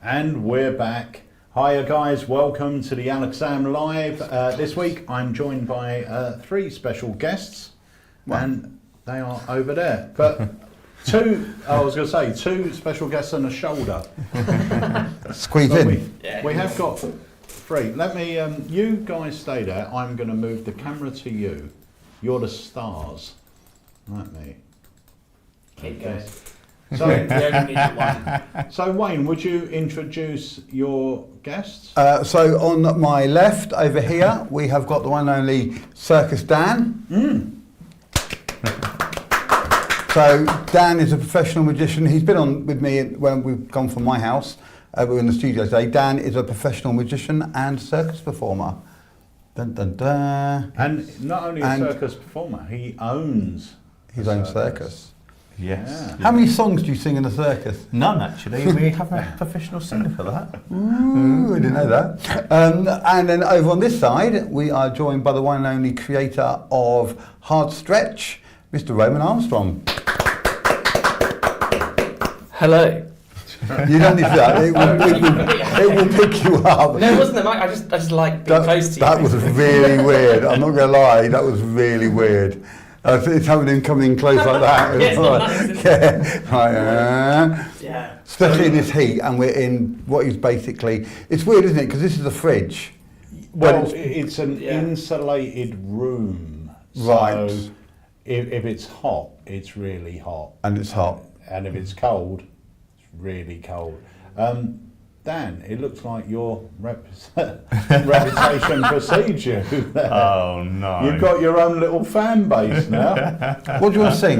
And we're back. Hiya guys, welcome to the Alakazam Live. This week I'm joined by 3 special guests, and they are over there. But two special guests on the shoulder. Squeeze in. We have got 3. Let me, you guys stay there. I'm going to move the camera to you. You're the stars, like me. Okay. So Wayne, would you introduce your guests? So on my left over here, we have got the one and only Circus Dan. So Dan is a professional magician. He's been on with me when we've gone from my house. We were in the studio today. Dan is a professional magician and circus performer. Dun, dun, dun. And not only a circus performer, he owns his own circus. Yes. Yeah. How many songs do you sing in a circus? None, actually. We have a professional singer for that. Ooh, I didn't know that. And then over on this side, we are joined by the one and only creator of Hard Stretch, Mr. Roman Armstrong. Hello. You don't need that. It will pick you up. No, it wasn't the mic. I just like being close to you. That was really weird. I'm not going to lie. That was really weird. It's having him coming in close like that. Yeah, it's not nice, is it? Yeah. Especially in this heat, and we're in what is basically, it's weird, isn't it? Because this is a fridge. Well, it's an insulated room. Right. So if it's hot, it's really hot. And it's hot. And if it's cold, it's really cold. Dan, it looks like your reputation precedes you. Oh no. You've got your own little fan base now. What do you want to sing?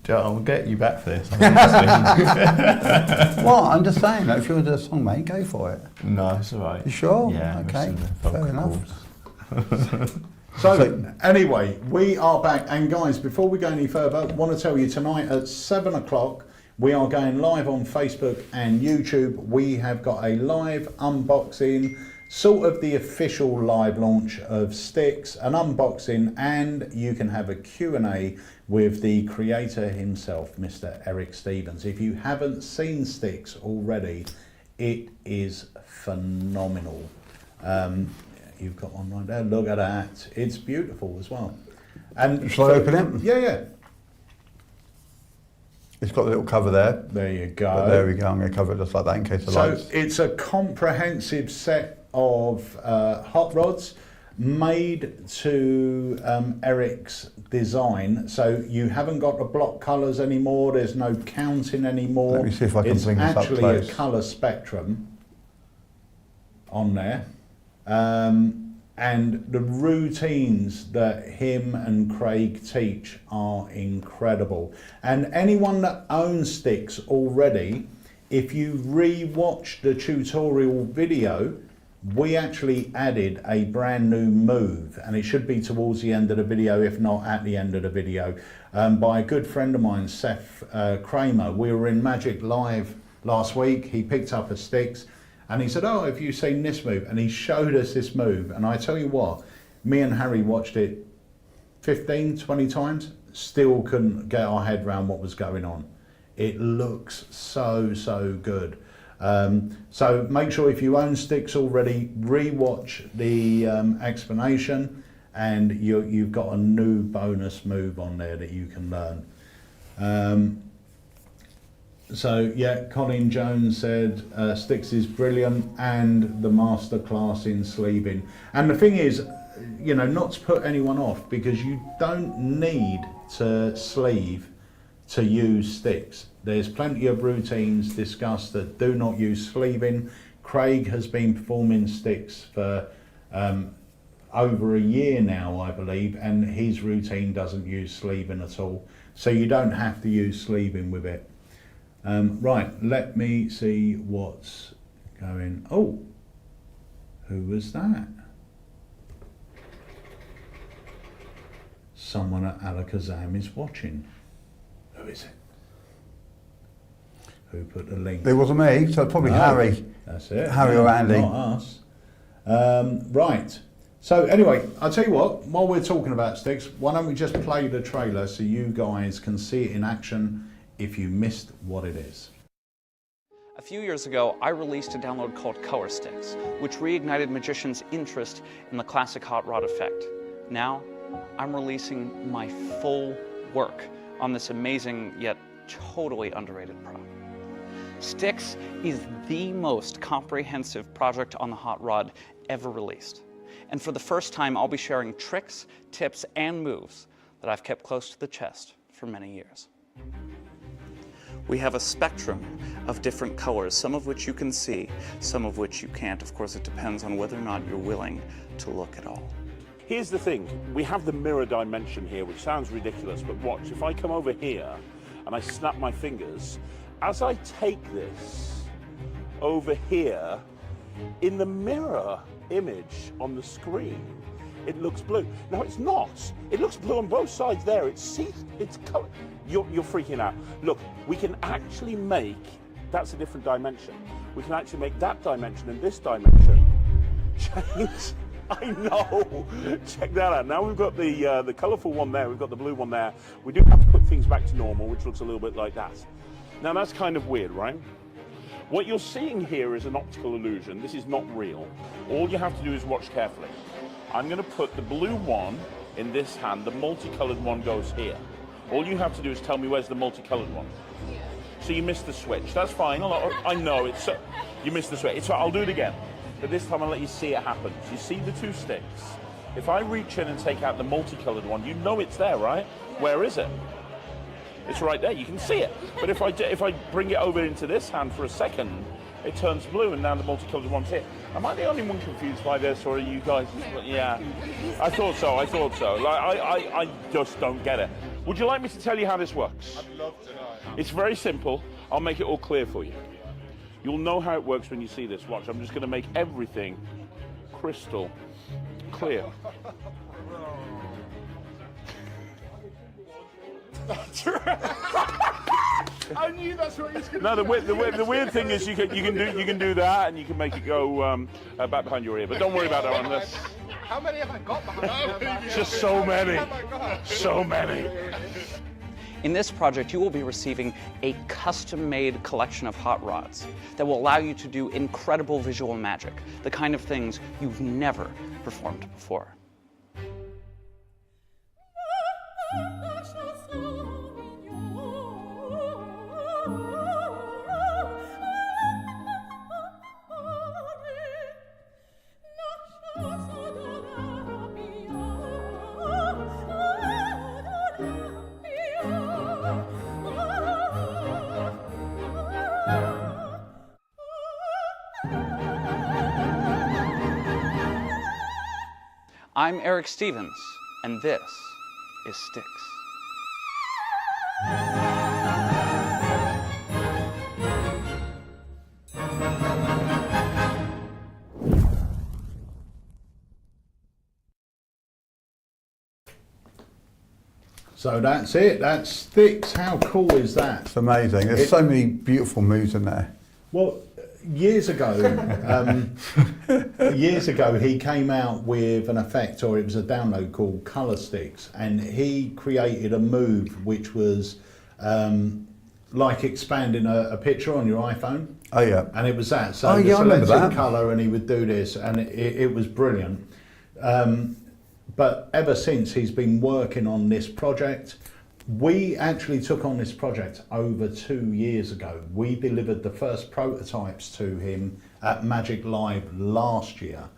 I'll get you back for this. Well, I'm just saying that if you want to do a song, mate, go for it. No, it's all right. You sure? Yeah. Okay. Fair enough. So anyway, we are back, and guys, before we go any further, I want to tell you tonight at 7 o'clock we are going live on Facebook and YouTube. We have got a live unboxing, sort of the official live launch of Stixx, an unboxing, and you can have a Q&A with the creator himself, Mr. Eric Stevens. If you haven't seen Stixx already, it is phenomenal. You've got one right there, look at that. It's beautiful as well. And shall I open it? Yeah. It's got a little cover there. There you go. But there we go. I'm going to cover it just like that in case of lights. So it's a comprehensive set of hot rods made to Eric's design. So you haven't got the block colours anymore. There's no counting anymore. Let me see if I can bring this up close. It's actually a colour spectrum on there. And the routines that him and Craig teach are incredible. And anyone that owns Stixx already, if you re-watch the tutorial video, we actually added a brand new move, and it should be towards the end of the video, if not at the end of the video, by a good friend of mine, Seth Kramer. We were in Magic Live last week. He picked up a Stixx. And he said, oh, have you seen this move? And he showed us this move. And I tell you what, me and Harry watched it 15, 20 times, still couldn't get our head around what was going on. It looks so good. So make sure if you own Stixx already, re-watch the explanation, and you've got a new bonus move on there that you can learn. So yeah, Colin Jones said Stixx is brilliant, and the masterclass in sleeving. And the thing is, you know, not to put anyone off, because you don't need to sleeve to use Stixx. There's plenty of routines discussed that do not use sleeving. Craig has been performing Stixx for over a year now, I believe, and his routine doesn't use sleeving at all. So you don't have to use sleeving with it. Right, let me see what's going. Oh, who was that? Someone at Alakazam is watching. Who is it? Who put the link? It wasn't me, so probably Harry. That's it. Harry or Andy. Not us. Right. So anyway, I'll tell you what, while we're talking about Stixx, why don't we just play the trailer so you guys can see it in action if you missed what it is. A few years ago, I released a download called Color Stixx, which reignited magicians' interest in the classic hot rod effect. Now, I'm releasing my full work on this amazing yet totally underrated prop. Stixx is the most comprehensive project on the hot rod ever released. And for the first time, I'll be sharing tricks, tips, and moves that I've kept close to the chest for many years. We have a spectrum of different colors, some of which you can see, some of which you can't. Of course, it depends on whether or not you're willing to look at all. Here's the thing, we have the mirror dimension here, which sounds ridiculous, but watch, if I come over here and I snap my fingers, as I take this over here, in the mirror image on the screen, it looks blue. No, it's not. It looks blue on both sides there. It's color. You're freaking out. Look, we can actually make, that's a different dimension. We can actually make that dimension and this dimension change. I know. Check that out. Now we've got the colourful one there. We've got the blue one there. We do have to put things back to normal, which looks a little bit like that. Now that's kind of weird, right? What you're seeing here is an optical illusion. This is not real. All you have to do is watch carefully. I'm going to put the blue one in this hand. The multicolored one goes here. All you have to do is tell me where's the multicolored one. So you missed the switch. That's fine. I know it's you missed the switch. I'll do it again. But this time I'll let you see it happen. You see the two sticks. If I reach in and take out the multicolored one, you know it's there, right? Where is it? It's right there. You can see it. But if I bring it over into this hand for a second, it turns blue, and now the multicolored one's here. Am I the only one confused by this, or are you guys? Yeah, I thought so. Like, I just don't get it. Would you like me to tell you how this works? I'd love to know. It's very simple. I'll make it all clear for you. You'll know how it works when you see this. Watch. I'm just going to make everything crystal clear. That's right. I knew that's what he was going to No, do. the weird thing is you can do that, and you can make it go back behind your ear. But don't worry about that one. How many have I got behind me? Just so many. Oh my God. So many. In this project, you will be receiving a custom-made collection of hot rods that will allow you to do incredible visual magic, the kind of things you've never performed before. I'm Eric Stevens, and this is Stixx. So that's it. That's Stixx. How cool is that? It's amazing. There's so many beautiful moves in there. Well, years ago, he came out with an effect, or it was a download called Color Stixx, and he created a move which was like expanding a picture on your iPhone. Oh yeah. And it was that. So Oh, the yeah, I remember selected that. colour, and he would do this, and it was brilliant. But ever since, he's been working on this project. We actually took on this project over 2 years ago. We delivered the first prototypes to him at Magic Live last year.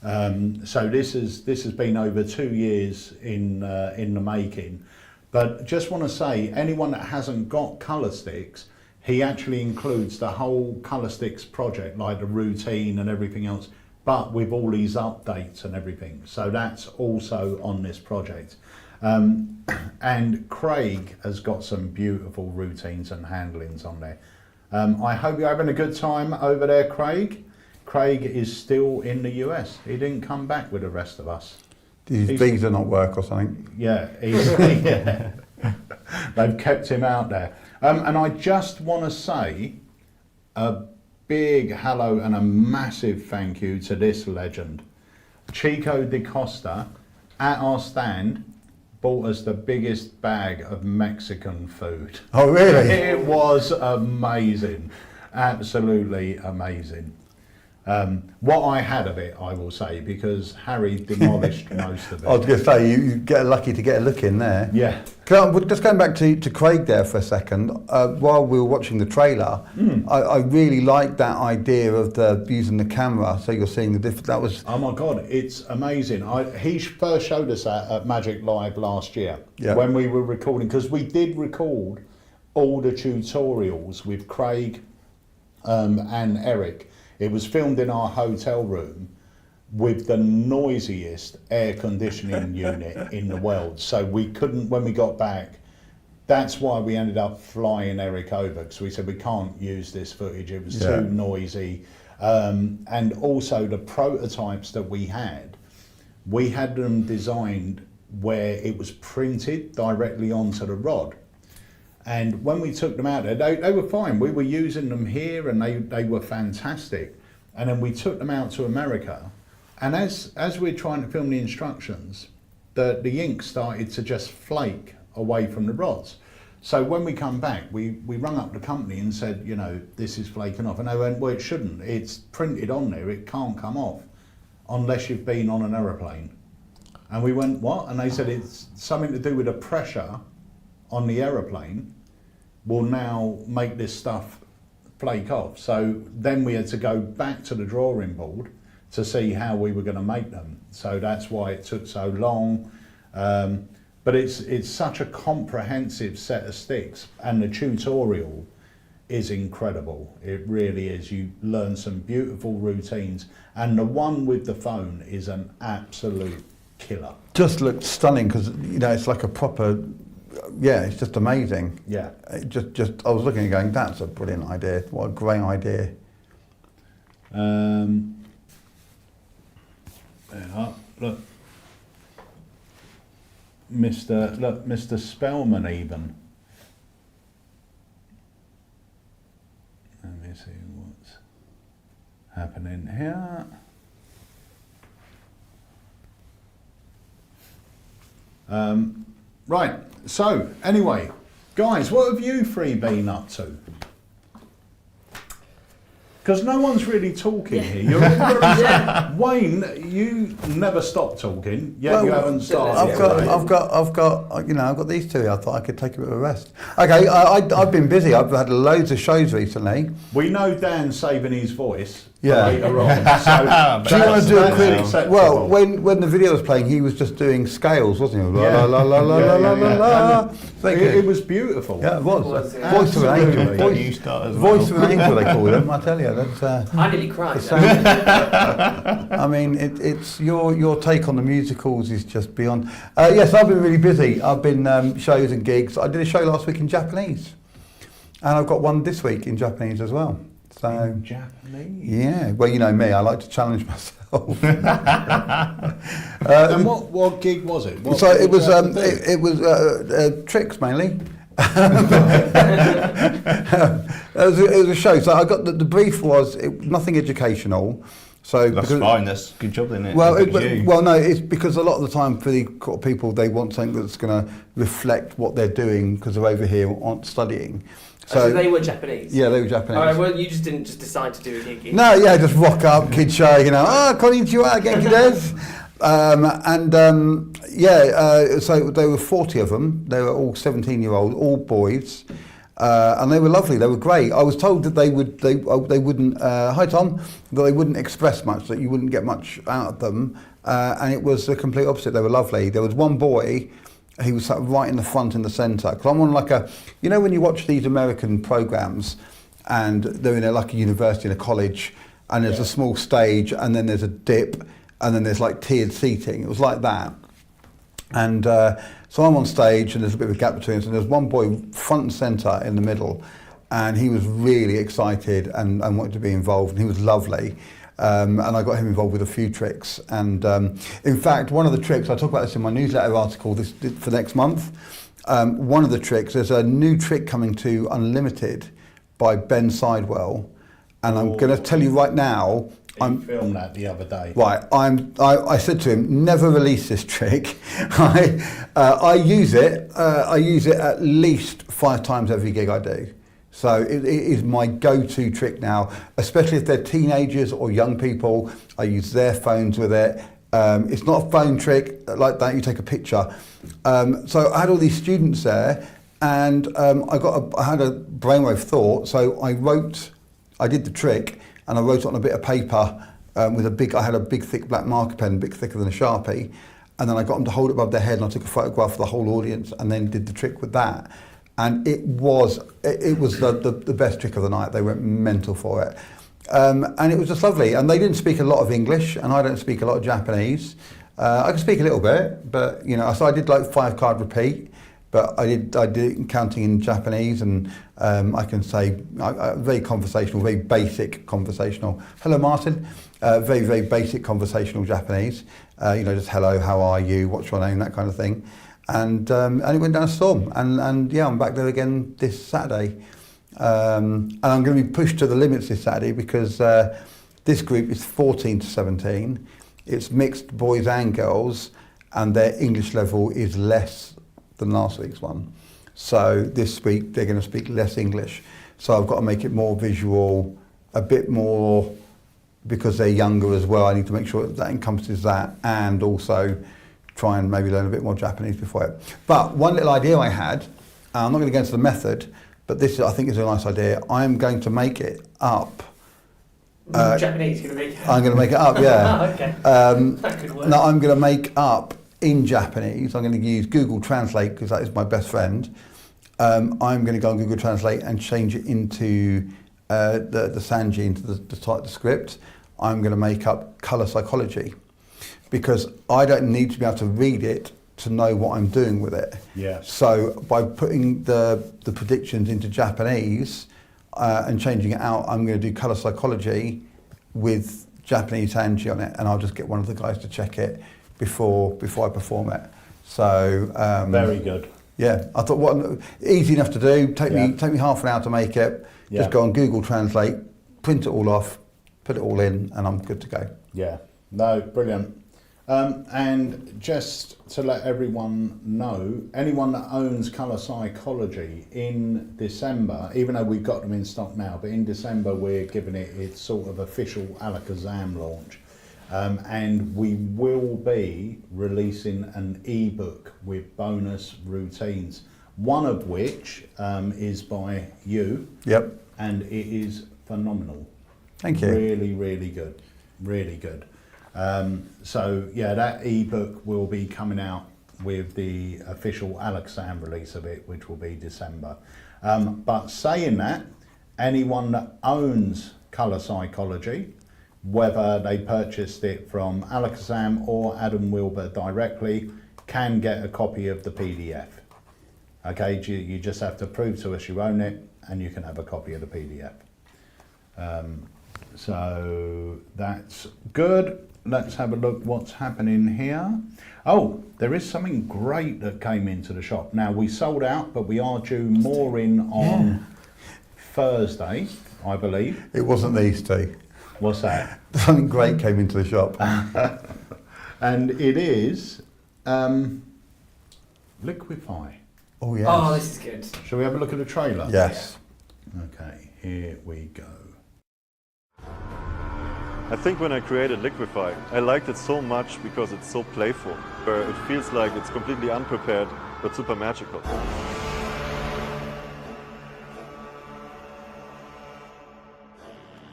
So this has been over 2 years in the making. But just want to say, anyone that hasn't got Color Stixx, he actually includes the whole Color Stixx project, like the routine and everything else, but with all these updates and everything. So that's also on this project. And Craig has got some beautiful routines and handlings on there. I hope you're having a good time over there, Craig. Craig is still in the US. He didn't come back with the rest of us. Did his visa not work or something? Yeah, yeah. They've kept him out there. And I just want to say a big hello and a massive thank you to this legend. Chico DeCosta, at our stand, bought us the biggest bag of Mexican food. Oh really? It was amazing. Absolutely amazing. What I had of it, I will say, because Harry demolished most of it. I was going to say, you get lucky to get a look in there. Yeah. Just going back to Craig there for a second, while we were watching the trailer, I really liked that idea of using the camera, so you're seeing the difference. That was... Oh my God, it's amazing. He first showed us that at Magic Live last year, when we were recording, because we did record all the tutorials with Craig and Eric. It was filmed in our hotel room with the noisiest air conditioning unit in the world. So we couldn't, when we got back, that's why we ended up flying Eric over, because we said we can't use this footage, it was too noisy. And also the prototypes that we had them designed where it was printed directly onto the rod. And when we took them out there, they were fine. We were using them here and they were fantastic. And then we took them out to America. And as we're trying to film the instructions, the ink started to just flake away from the rods. So when we come back, we rung up the company and said, you know, this is flaking off. And they went, well, it shouldn't. It's printed on there. It can't come off unless you've been on an aeroplane. And we went, what? And they said it's something to do with the pressure on the aeroplane will now make this stuff flake off. So then we had to go back to the drawing board to see how we were going to make them. So that's why it took so long. But it's such a comprehensive set of sticks, and the tutorial is incredible. It really is. You learn some beautiful routines, and the one with the phone is an absolute killer. Just looked stunning, because you know it's like a proper. Yeah, it's just amazing. Yeah. It just I was looking and going, that's a brilliant idea. What a great idea. Look, Mr. Spellman even. Let me see what's happening here. Right, so anyway, guys, what have you three been up to? Because no one's really talking here. You're all very Wayne, you never stop talking, yet you haven't started. I've got these two. I thought I could take a bit of a rest. Okay, I've been busy. I've had loads of shows recently. We know Dan's saving his voice Yeah. later on. So Do you want to do a quick? acceptable. Well, when the video was playing, he was just doing scales, wasn't he? La la la la la la la la. It was beautiful. Yeah, it was. Yeah. Voice of an angel. Absolutely. New start as Voice well. of an angel, they call them. I tell you, that's. I nearly cried. I mean, it's your take on the musicals is just beyond. Yes, I've been really busy. I've been shows and gigs. I did a show last week in Japanese, and I've got one this week in Japanese as well. So In Japanese. yeah, well, you know me, I like to challenge myself. And what gig was it? What, So it was what did you have to do? it was tricks mainly. It was a show. So I got the brief was nothing educational. So That's because- fine. That's a good job, isn't it? Well, Good as you. no, it's because a lot of the time for the people they want something that's going to reflect what they're doing because they're over here on studying. So they were Japanese? Yeah, they were Japanese. Alright, well, you just didn't just decide to do a gig. No, yeah, just rock up, kid show, you know, konnichiwa, genki desu. So there were 40 of them. They were all 17-year-old, all boys. And they were lovely. They were great. I was told that they wouldn't. Hi Tom. That they wouldn't express much. That you wouldn't get much out of them. And it was the complete opposite. They were lovely. There was one boy. He was sat right in the front, in the centre. Because I'm on like a, you know, when you watch these American programs, and they're in like a university and a college, and there's a small stage, and then there's a dip, and then there's like tiered seating. It was like that. And so I'm on stage, and there's a bit of a gap between us, and there's one boy front and centre in the middle, and he was really excited and wanted to be involved, and he was lovely. And I got him involved with a few tricks. And in fact, one of the tricks, I talk about this in my newsletter article for next month, one of the tricks, there's a new trick coming to Unlimited by Ben Sidewell, and I'm going to tell you right now, He filmed that the other day. right, I said to him, never release this trick. I use it at least 5 times every gig I do. So it is my go-to trick now, especially if they're teenagers or young people. I use their phones with it. It's not a phone trick like that, you take a picture. So I had all these students there, and I had a brainwave thought, so I did the trick, and I wrote it on a bit of paper I had a big thick black marker pen, a bit thicker than a Sharpie, and then I got them to hold it above their head, and I took a photograph of the whole audience, and then did the trick with that. And it was the best trick of the night. They went mental for it. And it was just lovely. And they didn't speak a lot of English, and I don't speak a lot of Japanese. I can speak a little bit, but so I did like 5-card repeat, but I did counting in Japanese, and I can say very conversational, very basic conversational. Hello, Martin. Very, very basic conversational Japanese. Just hello, how are you? What's your name? That kind of thing. And it went down a storm, and yeah, I'm back there again this Saturday, and I'm going to be pushed to the limits this Saturday because this group is 14 to 17. It's mixed boys and girls, and their English level is less than last week's one. So this week they're going to speak less English. So I've got to make it more visual, a bit more, because they're younger as well. I need to make sure that encompasses that, and also try and maybe learn a bit more Japanese before it. But one little idea I had, I'm not going to go into the method, but this I think is a nice idea. I'm going to make it up. Japanese, you're going to make it up? I'm going to make it up, yeah. Oh, okay. That could work. No, I'm going to make up in Japanese. I'm going to use Google Translate because that is my best friend. I'm going to go on Google Translate and change it into the Sanji, into the script. I'm going to make up colour psychology, because I don't need to be able to read it to know what I'm doing with it. Yes. So by putting the predictions into Japanese and changing it out, I'm going to do colour psychology with Japanese Sanji on it, and I'll just get one of the guys to check it before I perform it. So very good. Yeah, I thought easy enough to do. Take me half an hour to make it. Just go on Google Translate, print it all off, put it all in, and I'm good to go. Yeah. No, brilliant. And just to let everyone know, anyone that owns Colour Psychology in December, even though we've got them in stock now, but in December we're giving it its sort of official Alakazam launch. And we will be releasing an ebook with bonus routines, one of which is by you. Yep. And it is phenomenal. Thank you. Really, really good. Really good. So yeah, that ebook will be coming out with the official Alakazam release of it, which will be December. But saying that, anyone that owns Colour Psychology, whether they purchased it from Alakazam or Adam Wilbur directly, can get a copy of the PDF. Okay, you just have to prove to us you own it, and you can have a copy of the PDF. So that's good. Let's have a look what's happening here. Oh, there is something great that came into the shop. Now, we sold out, but we are due more in on Thursday, I believe. It wasn't these two. What's that? Something great came into the shop. And it is Liquify. Oh, yes. Oh, this is good. Shall we have a look at the trailer? Yes. Okay, here we go. I think when I created Liquify, I liked it so much because it's so playful, where it feels like it's completely unprepared but super magical.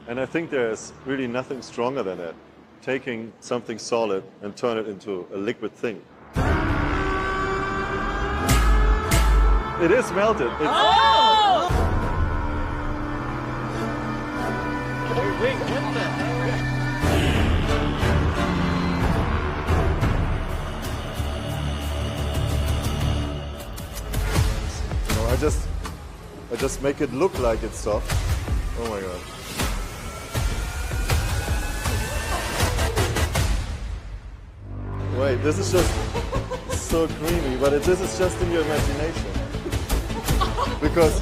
And I think there's really nothing stronger than that, taking something solid and turn it into a liquid thing. It is melted. Wait, what the hell? I just make it look like it's soft. Oh my god. Wait, this is just so creamy, but this is just in your imagination. Because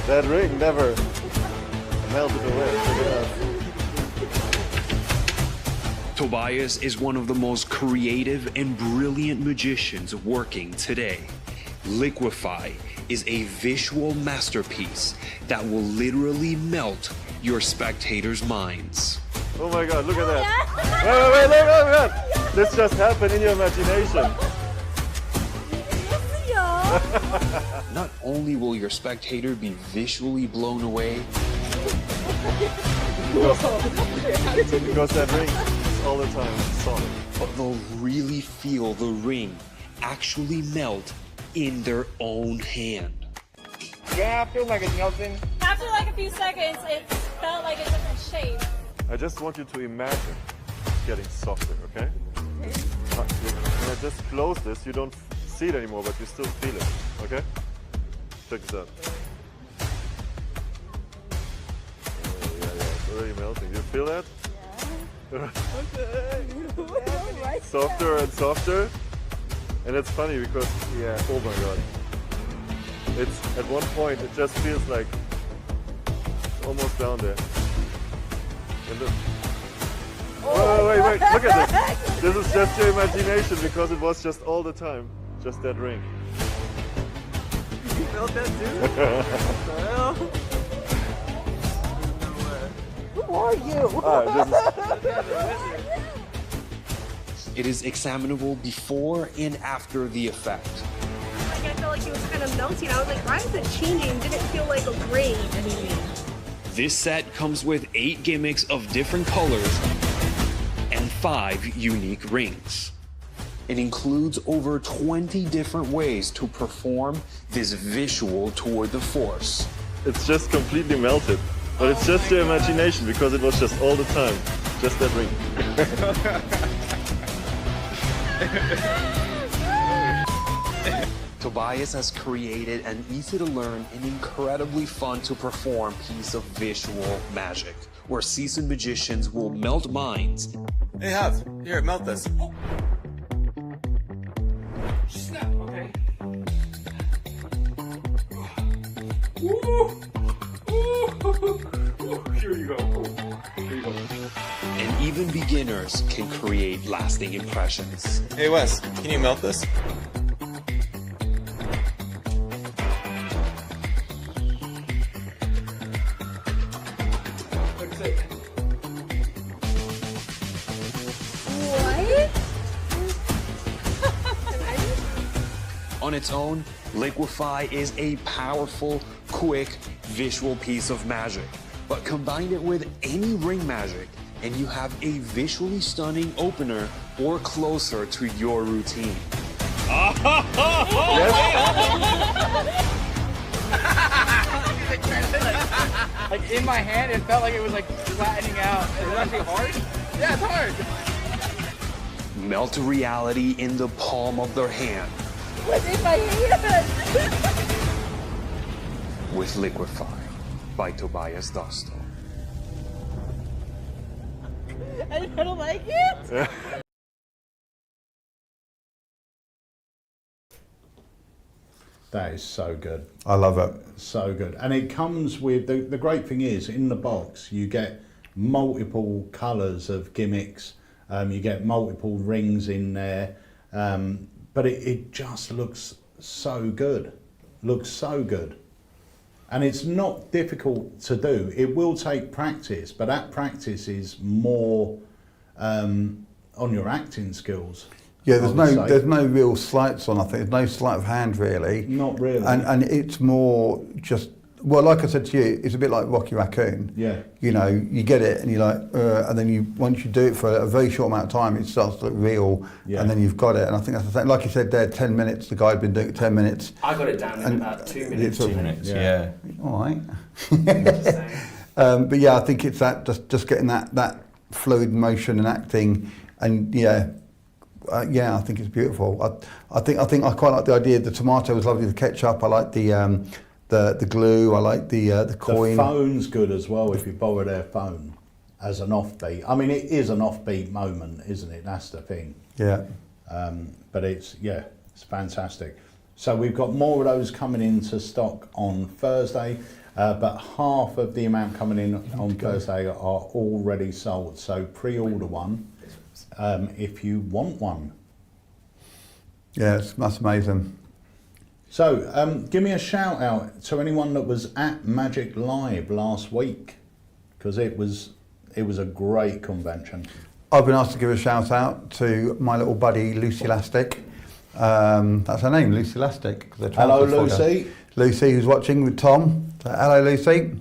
that ring never melted away. Check it out. Tobias is one of the most creative and brilliant magicians working today. Liquify is a visual masterpiece that will literally melt your spectators' minds. Oh my god, look at that. Wait, look at that. This just happened in your imagination. Not only will your spectator be visually blown away, Because that ring is all the time solid. but they'll really feel the ring actually melt in their own hand. Yeah, I feel like it's melting. After like a few seconds, it felt like a different shape. I just want you to imagine it's getting softer, okay? When I just close this, you don't see it anymore, but you still feel it, okay? Check this out. Oh, yeah, it's already melting. You feel that? Okay. Softer and softer. And it's funny because, yeah, oh my god. It's, at one point, it just feels like it's almost down there. And look. Wait, look at this. This is just your imagination because it was just all the time, just that ring. You felt that too? Who are you? It is examinable before and after the effect. Like I felt like it was kind of melting. I was like, why is it changing? It didn't feel like a ring anymore. This set comes with 8 gimmicks of different colors and 5 unique rings. It includes over 20 different ways to perform this visual toward the force. It's just completely melted. But it's just your imagination because it was just all the time, just that ring. Tobias has created an easy to learn and incredibly fun to perform piece of visual magic, where seasoned magicians will melt minds. Hey, Hav, here, melt this. Snap, okay. Here you go. Here you go. And even beginners can create lasting impressions. Hey, Wes, can you melt this? On its own, Liquify is a powerful, quick, visual piece of magic. But combine it with any ring magic, and you have a visually stunning opener or closer to your routine. Like in my hand, it felt like it was like flattening out. Is it actually hard? Yeah, it's hard. Melt reality in the palm of their hand What's in my hand? with Liquify by Tobias Dosto. I don't like it. That is so good. I love it. So good. And it comes with, the great thing is, in the box, you get multiple colours of gimmicks, you get multiple rings in there, but it just looks so good. Looks so good. And it's not difficult to do. It will take practice, but that practice is more on your acting skills. Yeah, there's no real sleights on. I think there's no sleight of hand really. Not really. And it's more just, well, like I said to you, it's a bit like Rocky Raccoon. Yeah. You know, you get it and you're like, and then once you do it for a very short amount of time, it starts to look real. Yeah. And then you've got it. And I think that's the thing. Like you said there, 10 minutes. The guy had been doing it 10 minutes. I got it down in about 2 minutes. 2 minutes. Yeah. All right. But yeah, I think it's that just getting that fluid motion and acting, and yeah, I think it's beautiful. I think I quite like the idea. The tomato was lovely. The ketchup. I like the glue. I like the coin. The phone's good as well if you borrow their phone as an offbeat. I mean, it is an offbeat moment, isn't it? That's the thing. Yeah. But it's fantastic. So we've got more of those coming into stock on Thursday, but half of the amount coming in on Thursday are already sold. So pre-order one if you want one. Yeah, that's amazing. So, give me a shout out to anyone that was at Magic Live last week, because it was a great convention. I've been asked to give a shout out to my little buddy Lucy Elastic. That's her name, Lucy Elastic. Hello, Lucy. Lucy, who's watching with Tom. So, hello, Lucy.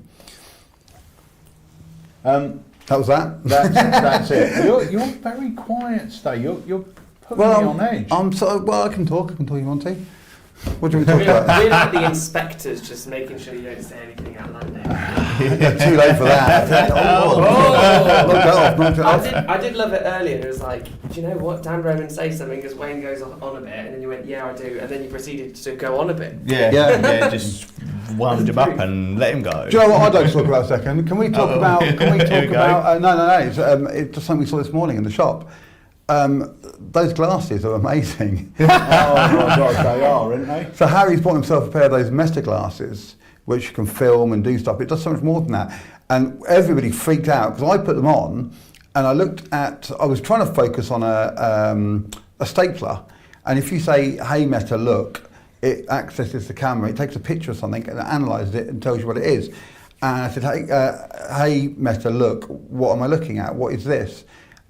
That was that. That's it. You're very quiet today. You're putting me on edge. I can talk if you want to. What do we talk about? We're like the inspectors, just making sure you don't say anything outlandish. Too late for that. I did love it earlier. It was like, do you know what? Dan Roman says something because Wayne goes on a bit, and then you went, yeah, I do, and then you proceeded to go on a bit. Yeah, just wound him up and let him go. Do you know what I'd like to talk about a second? Can we talk about? No. It's just something we saw this morning in the shop. Those glasses are amazing. Oh my God, they are, aren't they? So Harry's bought himself a pair of those Meta glasses, which can film and do stuff. It does so much more than that. And everybody freaked out because I put them on, and I was trying to focus on a stapler. And if you say, hey Meta, look, it accesses the camera, it takes a picture of something and analyses it and tells you what it is. And I said, hey Meta, look, what am I looking at? What is this?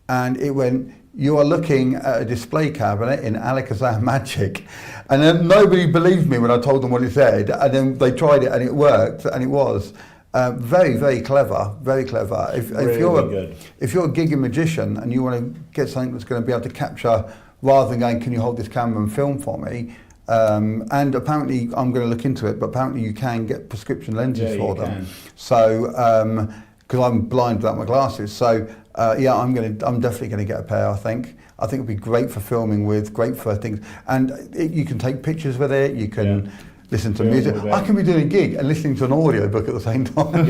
And it went, you are looking at a display cabinet in Alakazam Magic. And then nobody believed me when I told them what it said. And then they tried it and it worked, and it was. Very, very clever, very clever. If you're a gigging magician and you want to get something that's going to be able to capture, rather than going, can you hold this camera and film for me? And apparently, I'm going to look into it, but apparently you can get prescription lenses for them. Can. So, because I'm blind without my glasses. So, I'm definitely going to get a pair, I think. I think it'd be great for filming with, great for things. And you can take pictures with it, you can listen to music. I can be doing a gig and listening to an audio book at the same time.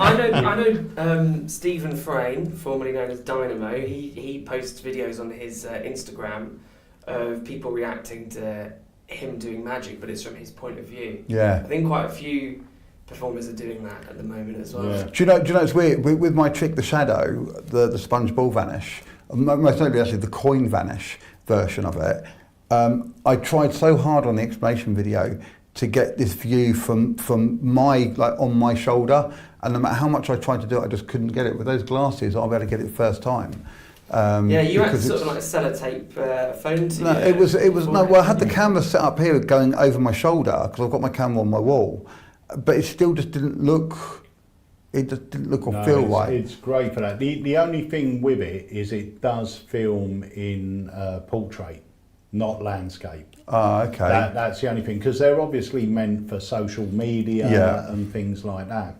I know Stephen Frayne, formerly known as Dynamo, he posts videos on his Instagram of people reacting to him doing magic, but it's from his point of view. Yeah. I think quite a few performers are doing that at the moment as well. Yeah. Do you know it's weird? With my trick, the shadow, the sponge ball vanish, most notably actually the coin vanish version of it, I tried so hard on the explanation video to get this view from my, like, on my shoulder, and no matter how much I tried to do it, I just couldn't get it. With those glasses, I'll be able to get it first time. You had sort of like a sellotape phone to you. I had the camera set up here going over my shoulder because I've got my camera on my wall, but it still just didn't look. It just didn't look or feel right. It's great for that. The only thing with it is it does film in portrait, not landscape. Ah, okay. That's the only thing, because they're obviously meant for social media and things like that.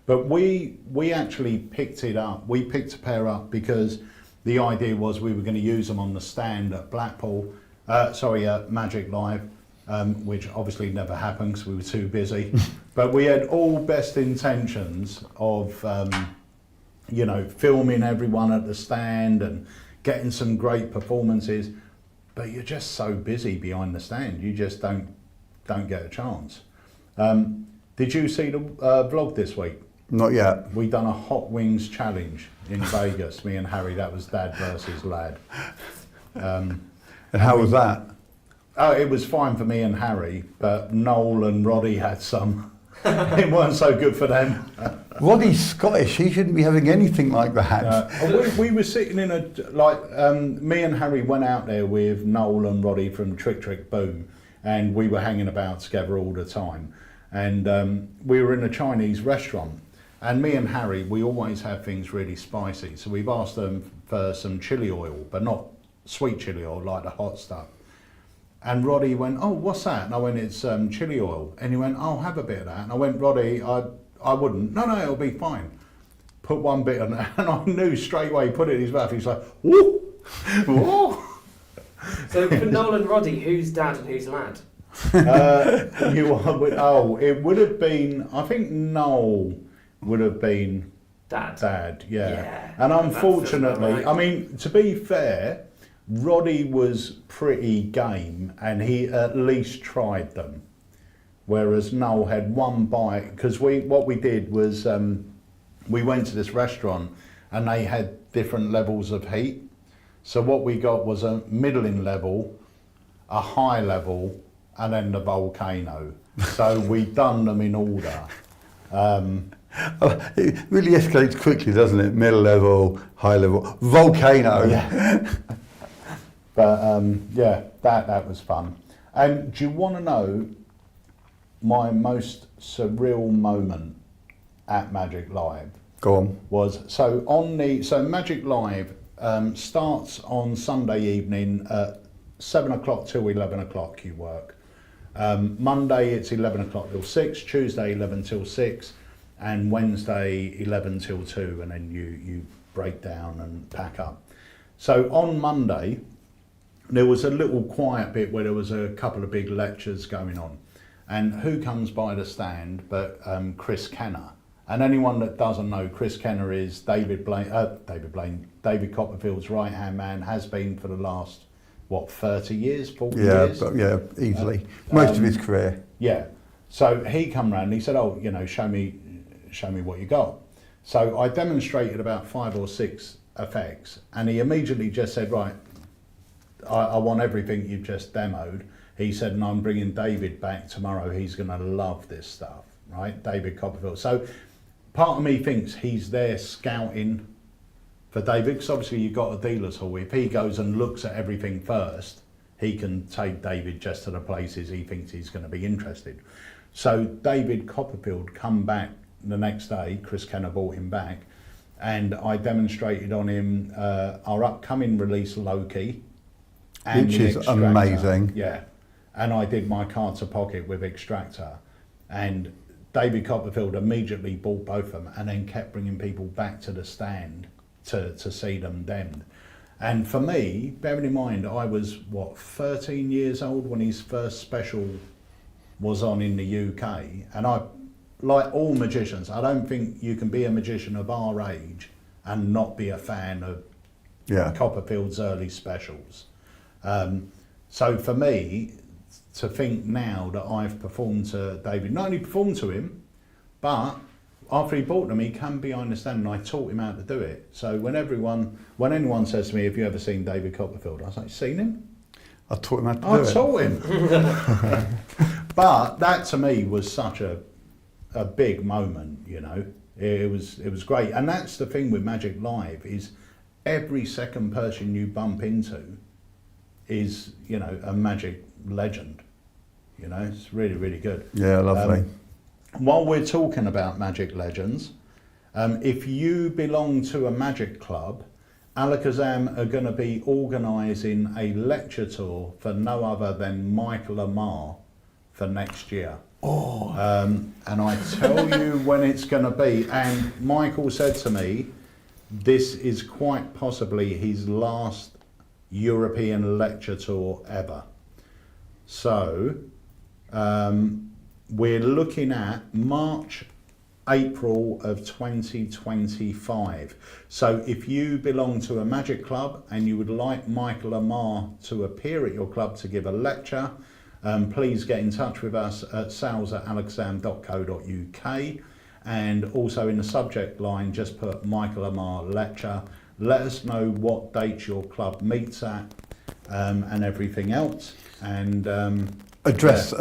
But we actually picked it up. We picked a pair up because the idea was we were going to use them on the stand at Magic Live, which obviously never happened because we were too busy. But we had all best intentions of, filming everyone at the stand and getting some great performances. But you're just so busy behind the stand, you just don't get a chance. Did you see the vlog this week? Not yet. We done a hot wings challenge in Vegas. Me and Harry. That was dad versus lad. And how was that? Oh, it was fine for me and Harry, but Noel and Roddy had some. It weren't so good for them. Roddy's Scottish. He shouldn't be having anything like that. We were sitting in me and Harry went out there with Noel and Roddy from Trick Trick Boom, and we were hanging about together all the time. And we were in a Chinese restaurant, and me and Harry, we always have things really spicy. So we've asked them for some chili oil, but not sweet chili oil, like the hot stuff. And Roddy went, oh, what's that? And I went, it's chili oil. And he went, I'll have a bit of that. And I went, Roddy, I wouldn't. No, it'll be fine. Put one bit on it. And I knew straight away, he put it in his mouth. He's like, whoa, whoa. So for Noel and Roddy, who's dad and who's lad? It would have been, I think Noel would have been dad, yeah. And unfortunately, right. I mean, to be fair, Roddy was pretty game and he at least tried them, whereas Noel had one bite, because what we did was we went to this restaurant and they had different levels of heat. So what we got was a middling level, a high level and then the volcano. So we've done them in order. It really escalates quickly, doesn't it? Middle level, high level, volcano. Yeah. But yeah, that was fun. And do you want to know my most surreal moment at Magic Live? Go on. Was so Magic Live starts on Sunday evening at 7 o'clock till 11 o'clock. You work. Monday it's 11 o'clock till 6. Tuesday 11 till 6. And Wednesday 11 till 2, and then you break down and pack up. So on Monday, there was a little quiet bit where there was a couple of big lectures going on. And who comes by the stand but Chris Kenner. And anyone that doesn't know, Chris Kenner is David Copperfield's right-hand man, has been for the last, 30 years, 40 years? Yeah, easily. Most of his career. Yeah. So he come round and he said, show me what you got. So I demonstrated about 5 or 6 effects, and he immediately just said, right, I want everything you've just demoed. He said, and I'm bringing David back tomorrow. He's going to love this stuff, right? David Copperfield. So part of me thinks he's there scouting for David, because obviously you've got a dealer's hall. If he goes and looks at everything first, he can take David just to the places he thinks he's going to be interested. So David Copperfield come back the next day, Chris Kenner brought him back, and I demonstrated on him our upcoming release Loki, and which is Extractor. Amazing. Yeah, and I did my card to pocket with Extractor, and David Copperfield immediately bought both of them, and then kept bringing people back to the stand to see them demmed. And for me, bearing in mind I was 13 years old when his first special was on in the UK, and I, like all magicians, I don't think you can be a magician of our age and not be a fan of Copperfield's early specials. So for me, to think now that I've performed to David, not only performed to him, but after he bought them, he came behind the stand and I taught him how to do it. So when anyone says to me, have you ever seen David Copperfield? I was like, seen him? I taught him how to do it. I taught him. But that to me was such a big moment, It was great. And that's the thing with Magic Live, is every second person you bump into is, a magic legend. It's really, really good. Yeah, lovely. While we're talking about magic legends, if you belong to a magic club, Alakazam are going to be organising a lecture tour for no other than Michael Amar for next year. And I tell you when it's going to be, and Michael said to me, this is quite possibly his last European lecture tour ever. So we're looking at March, April of 2025. So if you belong to a magic club and you would like Michael Amar to appear at your club to give a lecture, please get in touch with us at sales@alakazam.co.uk, and also in the subject line just put Michael Amar lecture. Let us know what date your club meets at, and everything else, and a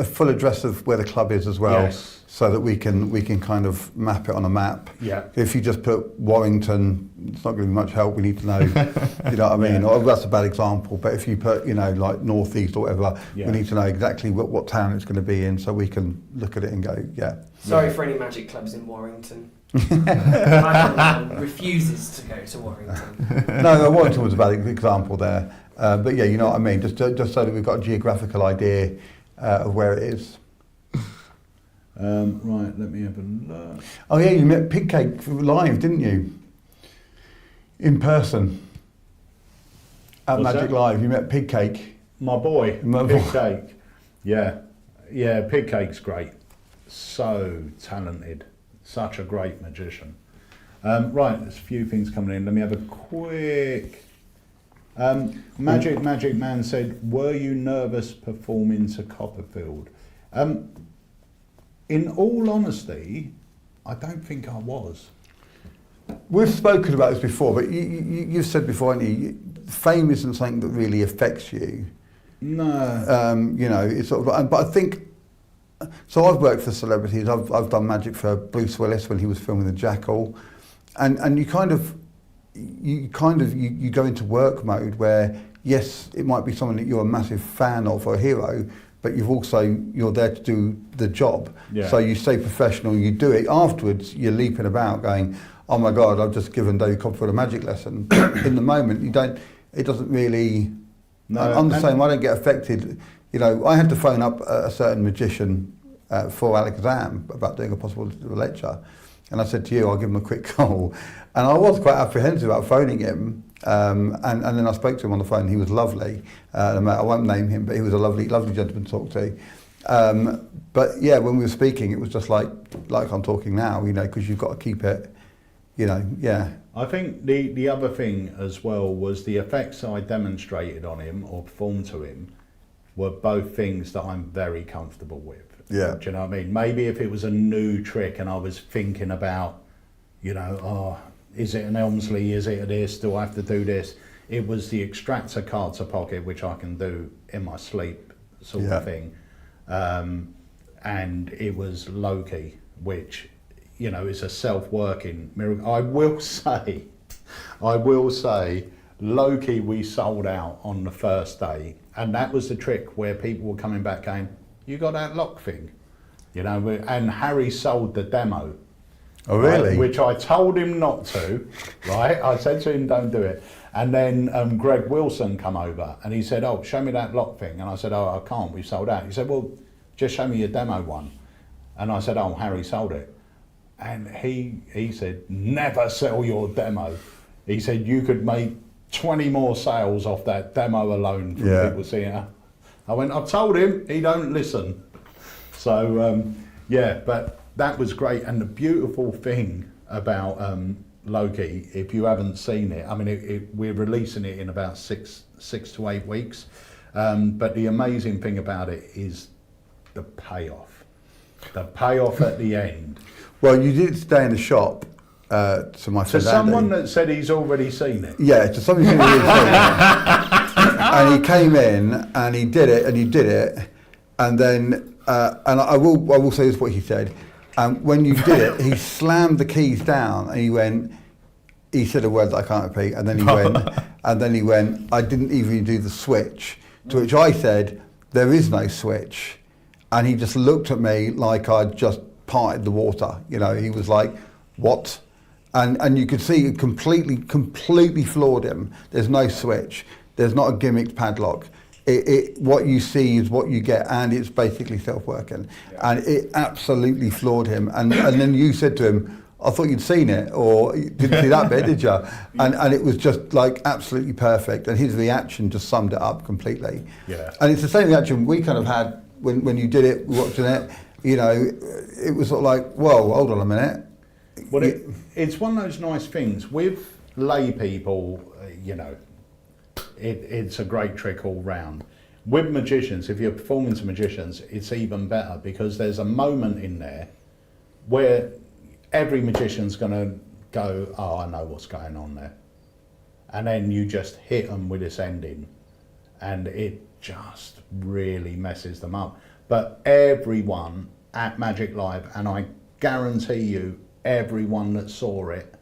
full address of where the club is as well, yes, so that we can kind of map it on a map. Yeah. If you just put Warrington, it's not going to be much help. We need to know, you know what I mean? Yeah. Or that's a bad example. But if you put, like northeast or whatever, Yeah. we need to know exactly what town it's going to be in, so we can look at it and go, yeah. Sorry for any magic clubs in Warrington. My refuses to go to Warrington. No, Warrington was a bad example there. But yeah, you know what I mean. Just so that we've got a geographical idea of where it is. Right, let me have a look. Oh yeah, you met Pigcake live, didn't you? In person. At What's Magic that? Live, you met Pigcake. My boy, Pigcake. Yeah, Pigcake's great. So talented. Such a great magician. Right, there's a few things coming in. Let me have a quick... Magic Man said, were you nervous performing to Copperfield? In all honesty, I don't think I was. We've spoken about this before, but you've said before, haven't you, fame isn't something that really affects you. No. You know, it's sort of, but I think, so I've worked for celebrities. I've done magic for Bruce Willis when he was filming The Jackal, and you go into work mode where, yes, it might be someone that you're a massive fan of or a hero, but you're there to do the job. Yeah. So you stay professional, you do it. Afterwards, you're leaping about going, oh my God, I've just given David Copperfield a magic lesson. In the moment, it doesn't really, No, I'm the same, I don't get affected. You know, I had to phone up a certain magician for Alakazam about doing a possible lecture. And I said to you, I'll give him a quick call. And I was quite apprehensive about phoning him. And then I spoke to him on the phone. He was lovely. I won't name him, but he was a lovely, lovely gentleman to talk to. But yeah, when we were speaking, it was just like I'm talking now, you know, because you've got to keep it, you know, yeah. I think the other thing as well was the effects I demonstrated on him or performed to him were both things that I'm very comfortable with. Yeah. Do you know what I mean? Maybe if it was a new trick and I was thinking about, you know, oh, is it an Elmsley? Is it a this? Do I have to do this? It was the extractor card to pocket, which I can do in my sleep sort of thing. And it was Loki, which, you know, is a self-working miracle. I will say, Loki we sold out on the first day. And that was the trick where people were coming back going, you got that lock thing? You know, and Harry sold the demo. Oh, really? Right, which I told him not to, right? I said to him, don't do it. And then Greg Wilson come over and he said, oh, show me that lock thing. And I said, oh, I can't, we've sold out. He said, well, just show me your demo one. And I said, oh, Harry sold it. And he said, never sell your demo. He said, you could make 20 more sales off that demo alone from people seeing it. I went, I've told him, he don't listen. So, yeah, but that was great. And the beautiful thing about Loki, if you haven't seen it, I mean, we're releasing it in about six to 8 weeks. But the amazing thing about it is the payoff. The payoff at the end. Well, you did stay in the shop to my friend someone Andy. that said he's already seen it. Yeah, to somebody who's already seen it. And he came in and he did it and you did it. And then, and I will say this, what he said. When you did it, he slammed the keys down and he said a word that I can't repeat. And then he went, I didn't even do the switch. To which I said, there is no switch. And he just looked at me like I'd just parted the water. You know, he was like, what? And you could see it completely floored him. There's no switch. There's not a gimmicked padlock. What you see is what you get, and it's basically self-working. Yeah. And it absolutely floored him. And then you said to him, I thought you'd seen it, or you didn't see that bit, did you? And it was just like absolutely perfect. And his reaction just summed it up completely. Yeah. And it's the same reaction we kind of had when you did it, watching it. You know, it was sort of like, whoa, hold on a minute. Well, it's one of those nice things with lay people, you know, it's a great trick all round. With magicians, if you're performing to magicians, it's even better because there's a moment in there where every magician's going to go, oh, I know what's going on there. And then you just hit them with this ending and it just really messes them up. But everyone at Magic Live, and I guarantee you, everyone that saw it,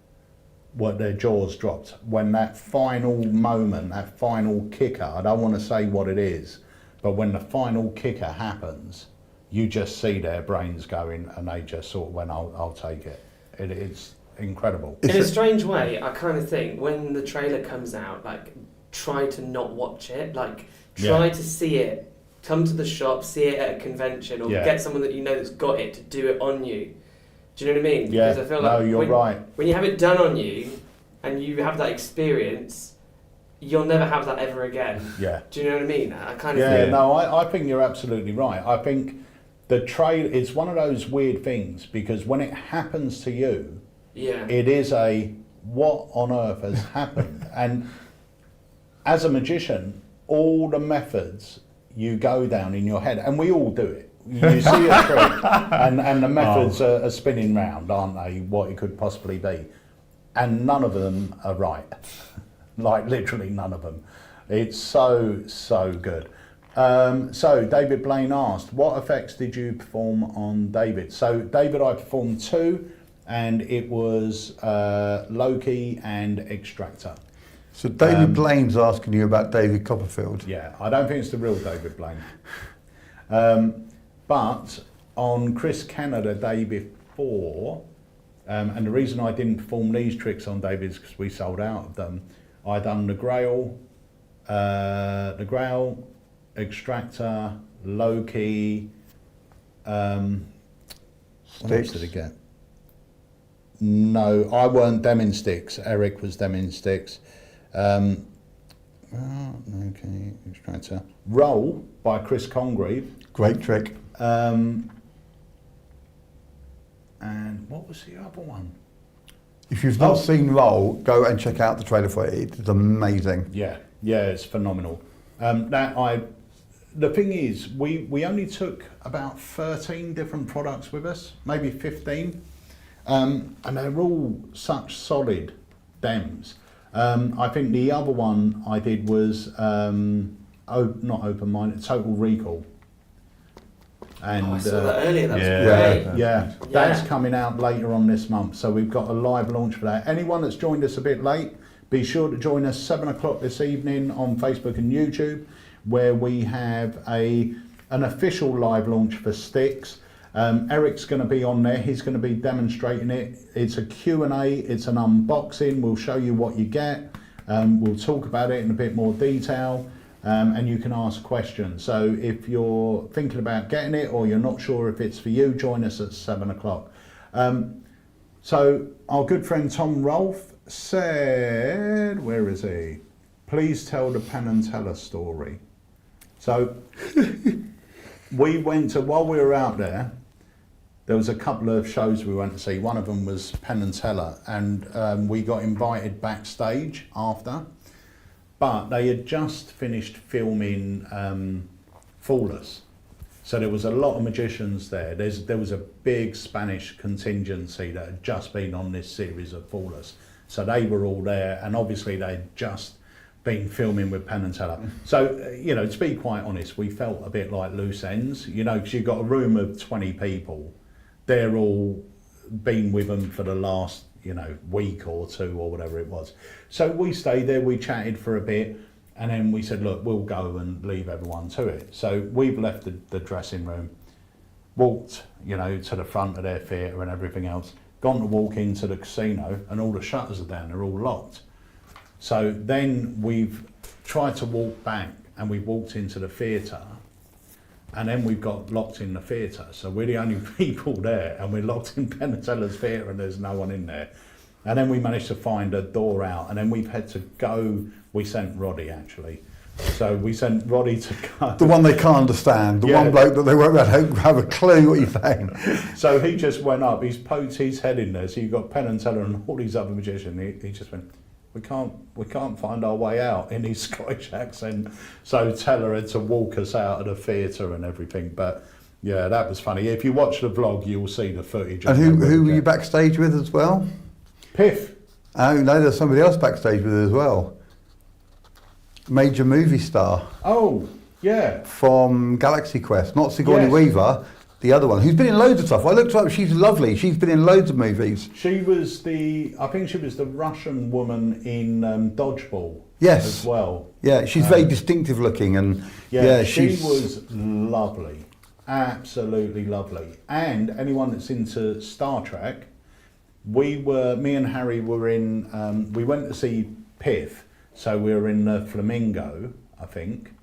their jaws dropped. When that final moment, that final kicker, I don't want to say what it is, but when the final kicker happens, you just see their brains going and they just sort of went, I'll take it. It's incredible. In a strange way, I kind of think when the trailer comes out, like, try to not watch it. Like, try to see it. Come to the shop, see it at a convention, or get someone that you know that's got it to do it on you. Do you know what I mean? Yeah, because I feel like you're right. When you have it done on you, and you have that experience, you'll never have that ever again. Yeah. Do you know what I mean? I kind of think... no, I think you're absolutely right. I think the trailer, it's one of those weird things, because when it happens to you, it is a, what on earth has happened? And as a magician, all the methods you go down in your head, and we all do it. You see a trick, and the methods are spinning round, aren't they? What it could possibly be, and none of them are right. Like literally none of them. It's so good. So David Blaine asked, what effects did you perform on David? So David, I performed 2, and it was Loki and Extractor. So David Blaine's asking you about David Copperfield. Yeah, I don't think it's the real David Blaine. But on Chris Canada day before, and the reason I didn't perform these tricks on David is because we sold out of them. I done the Grail, Extractor, Loki. What else did I get? No, I weren't them in Stixx. Eric was them in Stixx. Okay, Extractor. Roll by Chris Congreve. Great trick. And what was the other one? If you've not seen Roll, go and check out the trailer for it. It's amazing. Yeah, it's phenomenal. The thing is, we only took about 13 different products with us, maybe 15, and they're all such solid dems. I think the other one I did was not Open Mind, Total Recall. And I saw that earlier. That's great. Yeah, that's coming out later on this month. So we've got a live launch for that. Anyone that's joined us a bit late, be sure to join us 7 o'clock this evening on Facebook and YouTube, where we have an official live launch for Stixx. Eric's going to be on there. He's going to be demonstrating it. It's a Q&A. It's an unboxing. We'll show you what you get. We'll talk about it in a bit more detail. And you can ask questions. So if you're thinking about getting it or you're not sure if it's for you, join us at 7 o'clock. So our good friend Tom Rolfe said, where is he? Please tell the Penn and Teller story. So we went to, while we were out there was a couple of shows we went to see. One of them was Penn and Teller, and we got invited backstage after. But they had just finished filming Flawless. So there was a lot of magicians there. There was a big Spanish contingency that had just been on this series of Flawless. So they were all there, and obviously they'd just been filming with Penn and Teller. So, to be quite honest, we felt a bit like loose ends, because you've got a room of 20 people. They're all been with them for the last week or 2 or whatever it was. So we stayed there, we chatted for a bit, and then we said, look, we'll go and leave everyone to it. So we've left the dressing room, walked, to the front of their theatre and everything else, gone to walk into the casino, and all the shutters are down, they're all locked. So then we've tried to walk back, and we walked into the theatre, and then we've got locked in the theatre. So we're the only people there, and we're locked in Penn and Teller's theatre, and there's no one in there. And then we managed to find a door out, and then we've had to go. We sent Roddy, actually. So we sent Roddy to go. The one they can't understand, the one bloke that they won't have a clue what he's saying. So he just went up, he's poked his head in there, so you've got Penn and Teller and all these other magicians. He just went, we can't find our way out, in his Scottish accent. So Teller had to walk us out of the theatre and everything. But yeah, that was funny. If you watch the vlog, you'll see the footage. And who were you backstage with as well? Piff. Oh no, there's somebody else backstage with it as well. Major movie star. Oh, yeah. From Galaxy Quest, not Sigourney Yes. Weaver, the other one, who's been in loads of stuff. I looked her up, she's lovely. She's been in loads of movies. She was I think she was the Russian woman in Dodgeball. Yes. As well. Yeah, she's very distinctive looking, and she was lovely. Absolutely lovely. And anyone that's into Star Trek, me and Harry were in, we went to see Piff, so we were in the Flamingo, I think.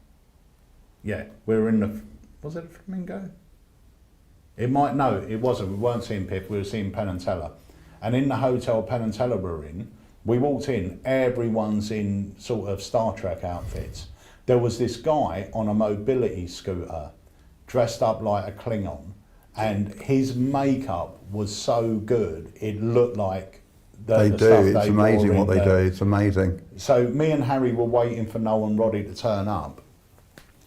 Yeah, we were in was it a Flamingo? It wasn't. We weren't seeing Piff, we were seeing Penn and Teller. And in the hotel Penn and Teller were in, we walked in, everyone's in sort of Star Trek outfits. There was this guy on a mobility scooter, dressed up like a Klingon, and his makeup was so good, it looked like they do. It's amazing what they do. It's amazing. So me and Harry were waiting for Noel and Roddy to turn up,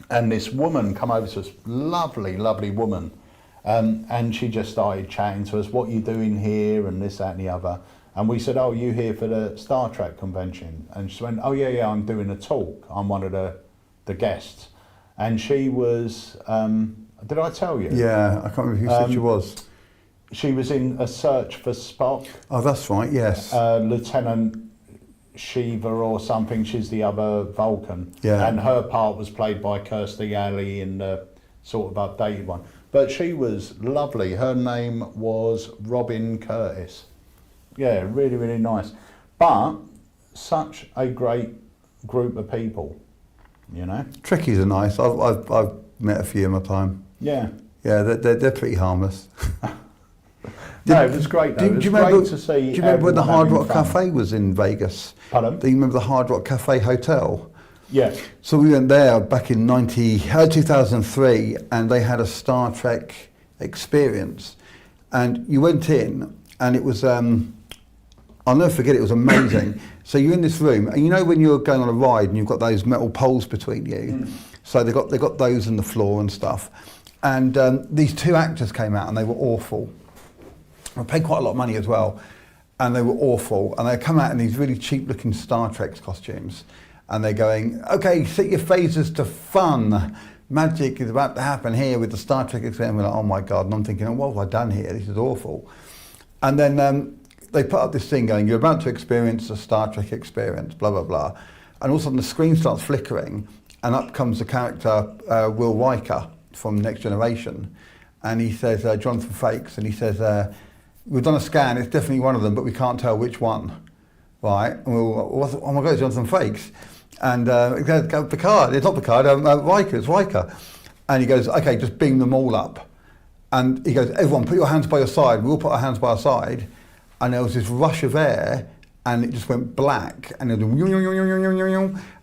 and this woman come over to us, lovely, lovely woman, and she just started chatting to us, what you doing here, and this, that, and the other. And we said, oh, you here for the Star Trek convention? And she went, oh yeah, I'm doing a talk. I'm one of the guests. and she was. Did I tell you? Yeah, I can't remember who said she was. She was in A Search for Spock. Oh, that's right. Yes. Lieutenant Shiva or something. She's the other Vulcan. Yeah. And her part was played by Kirstie Alley in the sort of updated one. But she was lovely. Her name was Robin Curtis. Yeah, really, really nice. But such a great group of people, you know. Trekkies are nice. I've met a few in my time. Yeah. Yeah, they're pretty harmless. No, it was great though. It was great to see. Do you remember when the everyone Hard Rock having fun. Cafe was in Vegas? Pardon? Do you remember the Hard Rock Cafe Hotel? Yeah. So we went there back in 2003, and they had a Star Trek experience. And you went in, and it was, I'll never forget, it was amazing. So you're in this room, and you know when you're going on a ride and you've got those metal poles between you, so they got those on the floor and stuff. And these two actors came out, and they were awful. I paid quite a lot of money as well, and they were awful. And they come out in these really cheap-looking Star Trek costumes, and they're going, "Okay, set your phasers to fun. Magic is about to happen here with the Star Trek experience." We're like, "Oh my God!" And I'm thinking, "Oh, what have I done here? This is awful." And then they put up this thing going, "You're about to experience a Star Trek experience." Blah blah blah, and all of a sudden the screen starts flickering, and up comes the character Will Riker from Next Generation, and he says, Jonathan Frakes, and he says, "We've done a scan, it's definitely one of them, but we can't tell which one." Right? And oh my God, Jonathan Frakes. And he goes, "Picard, it's not Picard, Riker, it's Riker." And he goes, "Okay, just beam them all up." And he goes, "Everyone, put your hands by your side." We all put our hands by our side. And there was this rush of air, and it just went black. And, and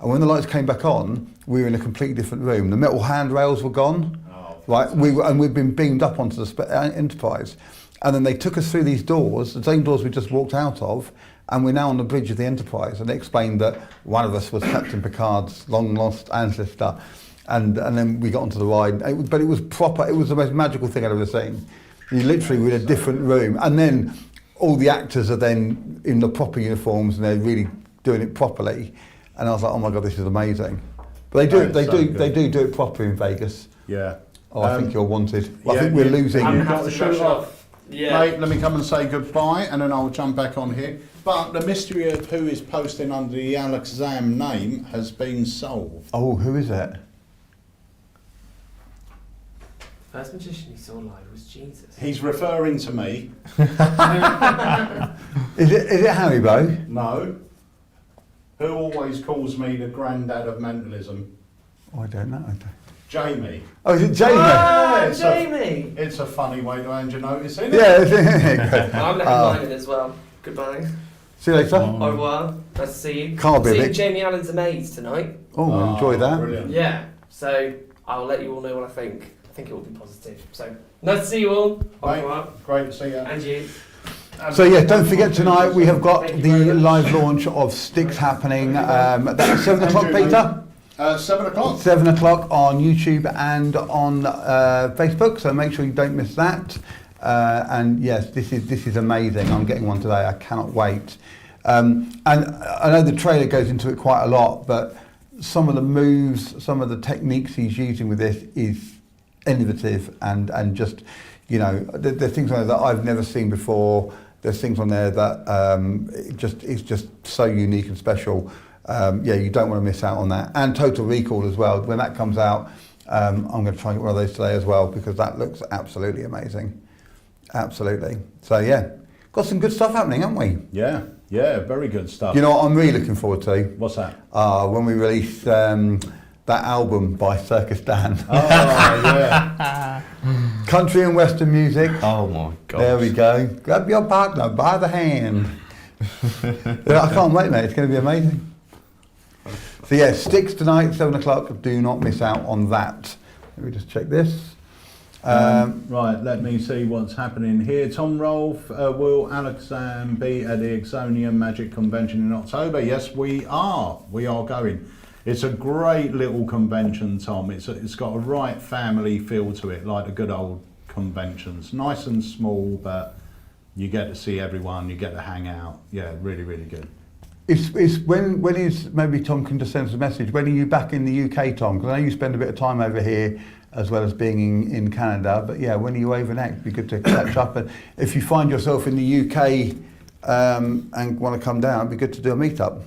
when the lights came back on, we were in a completely different room. The metal handrails were gone. Right? We'd been beamed up onto the Enterprise. And then they took us through these doors, the same doors we just walked out of, and we're now on the bridge of the Enterprise. And they explained that one of us was Captain Picard's long lost ancestor. And then we got onto the ride. But it was proper, it was the most magical thing I'd ever seen. You literally were in a different room. And then all the actors are then in the proper uniforms, and they're really doing it properly. And I was like, "Oh my God, this is amazing." But they do it proper in Vegas. Yeah. Oh, I think you're wanted. Yeah, I think we're losing. You've got to shoot off. Yeah. Mate, let me come and say goodbye, and then I'll jump back on here. But the mystery of who is posting under the Alakazam name has been solved. Oh, who is it? First magician you saw live was Jesus. He's referring to me. Is it Harry Bow? No. Who always calls me the granddad of mentalism? Oh, I don't know. Jamie. Oh, is it Jamie? Oh, Jamie! It's a funny way to hand your notice, isn't it? Yeah. I'm looking minded as well. Goodbye. See you later. Au revoir. Nice to see you. Can't be a Seeing bit. Jamie Allen's Amaze tonight. Oh, enjoy that. Brilliant. Yeah. So I'll let you all know what I think. I think it will be positive. So nice to see you all. Au Mate, revoir. great to see you. And you. So yeah, don't forget tonight we have got the live launch of Stixx happening. That's 7 o'clock, Peter. 7 o'clock. 7 o'clock on YouTube and on Facebook. So make sure you don't miss that. And yes, this is amazing. I'm getting one today. I cannot wait. And I know the trailer goes into it quite a lot, but some of the moves, some of the techniques he's using with this is innovative and just, you know, there's things on there that I've never seen before. There's things on there that it's just so unique and special. Yeah, you don't want to miss out on that. And Total Recall as well. When that comes out, I'm going to try and get one of those today as well, because that looks absolutely amazing. Absolutely. So yeah, got some good stuff happening, haven't we? Yeah, very good stuff. You know what I'm really looking forward to? What's that? When we release that album by Circus Dan. Oh, yeah. Country and Western music. Oh my God. There we go. Grab your partner by the hand. Yeah, I can't wait, mate. It's going to be amazing. So yeah, Stixx tonight, 7 o'clock. Do not miss out on that. Let me just check this. Right, let me see what's happening here. Tom Rolfe, will Alakazam be at the Exonium Magic Convention in October? Yes, we are. We are going. It's a great little convention, Tom. It's got a right family feel to it, like the good old conventions. Nice and small, but you get to see everyone, you get to hang out. Yeah, really, really good. It's when is, maybe Tom can just send us a message, when are you back in the UK, Tom? Because I know you spend a bit of time over here as well as being in Canada, but yeah, when are you over next? It'd be good to catch up. And if you find yourself in the UK and want to come down, it'd be good to do a meet-up.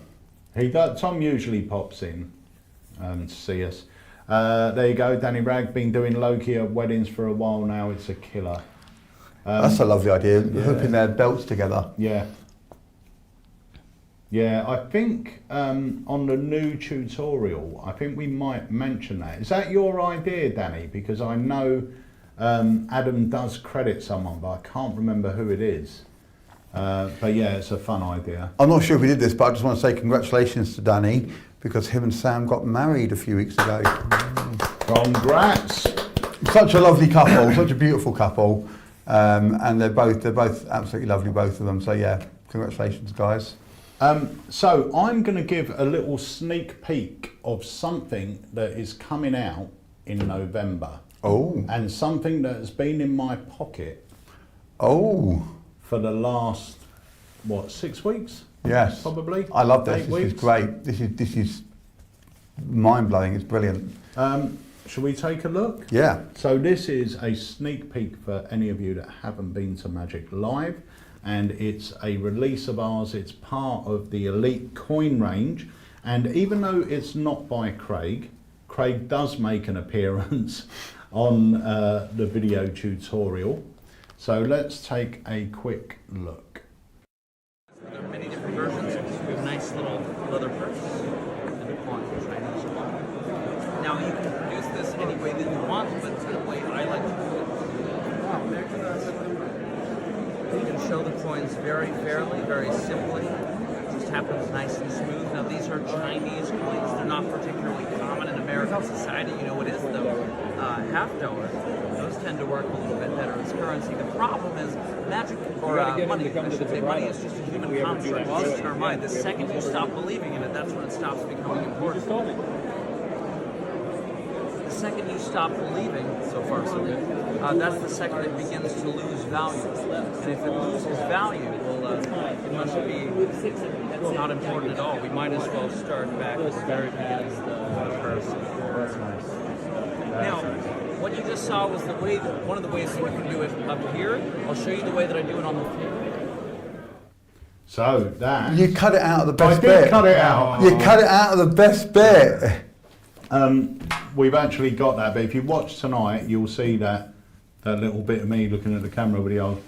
Tom usually pops in to see us. There you go, Danny Ragg, been doing Loki at weddings for a while now, it's a killer. That's a lovely idea, hooping their belts together. Yeah. Yeah, I think on the new tutorial, I think we might mention that. Is that your idea, Danny? Because I know Adam does credit someone, but I can't remember who it is. But yeah, it's a fun idea. I'm not sure if we did this, but I just want to say congratulations to Danny, because him and Sam got married a few weeks ago. Congrats! Such a lovely couple, such a beautiful couple, and they're both absolutely lovely, both of them. So yeah, congratulations, guys. So I'm going to give a little sneak peek of something that is coming out in November. Oh. And something that has been in my pocket. Oh. For the last, 6 weeks? Yes. Probably. I love this. 8 weeks. This is great. This is mind blowing. It's brilliant. Shall we take a look? Yeah. So this is a sneak peek for any of you that haven't been to Magic Live, and it's a release of ours. It's part of the Elite coin range, and even though it's not by Craig does make an appearance on the video tutorial. So let's take a quick look. There are many different versions. We have a nice little leather purse and a coin for Chinese one. Now you can produce this any way that you want, but the way I like to do it, you can show the coins very fairly, very simply. It just happens nice and smooth. Now these are Chinese coins. They're not particularly common in American society. You know what is though? Half dollar. Those tend to work a little bit better as currency. The problem is magic, or money, I should say, money is just a human construct. It's in our mind. The second you stop believing in it, that's when it stops becoming important. The second you stop believing, so far so good, that's the second it begins to lose value. And if it loses value, well, it must be not important at all. We might as well start back at the very beginning of the person. That's nice. Now, what you just saw was one of the ways that you can do it up here. I'll show you the way that I do it on the floor. So that... You cut it out of the best bit. I bit. did cut it out. You cut it out of the best bit. We've actually got that, but if you watch tonight, you'll see that little bit of me looking at the camera with the old...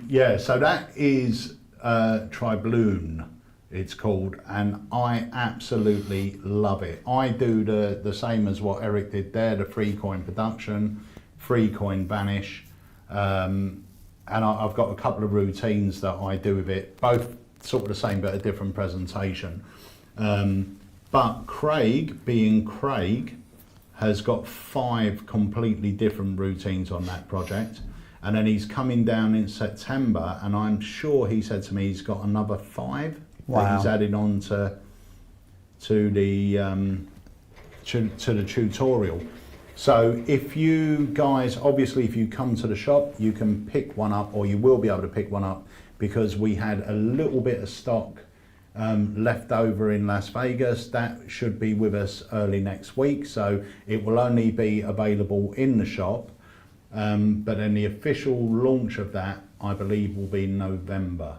yeah, so that is Tribloon, it's called, and I absolutely love it. I do the same as what Eric did there, the free coin production, free coin banish, and I've got a couple of routines that I do with it, both sort of the same but a different presentation. But Craig, being Craig, has got 5 completely different routines on that project, and then he's coming down in September, and I'm sure he said to me he's got another 5 that he's added on to the tutorial. So if you guys, obviously if you come to the shop, you can pick one up, or you will be able to pick one up, because we had a little bit of stock left over in Las Vegas. That should be with us early next week, so it will only be available in the shop, but then the official launch of that, I believe, will be in November.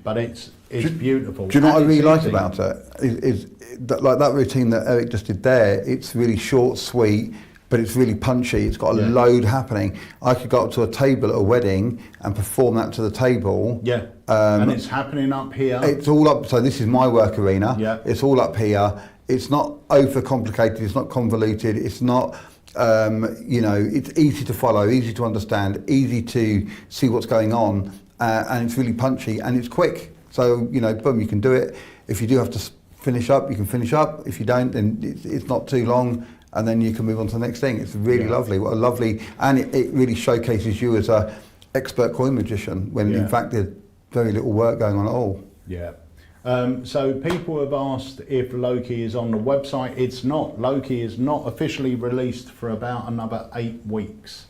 But it's beautiful. Do you know what I really like about it? Is that, like that routine that Eric just did there, it's really short, sweet, but it's really punchy. It's got a load happening. I could go up to a table at a wedding and perform that to the table. Yeah, and it's happening up here. It's all up, so this is my work arena. Yeah. It's all up here. It's not over complicated, it's not convoluted, it's not, you know, it's easy to follow, easy to understand, easy to see what's going on, and it's really punchy and it's quick. So, you know, boom, you can do it. If you do have to finish up, you can finish up. If you don't, then it's not too long, and then you can move on to the next thing. It's really lovely. What a lovely, and it really showcases you as a expert coin magician, when in fact there's very little work going on at all. Yeah. So people have asked if Loki is on the website. It's not. Loki is not officially released for about another 8 weeks.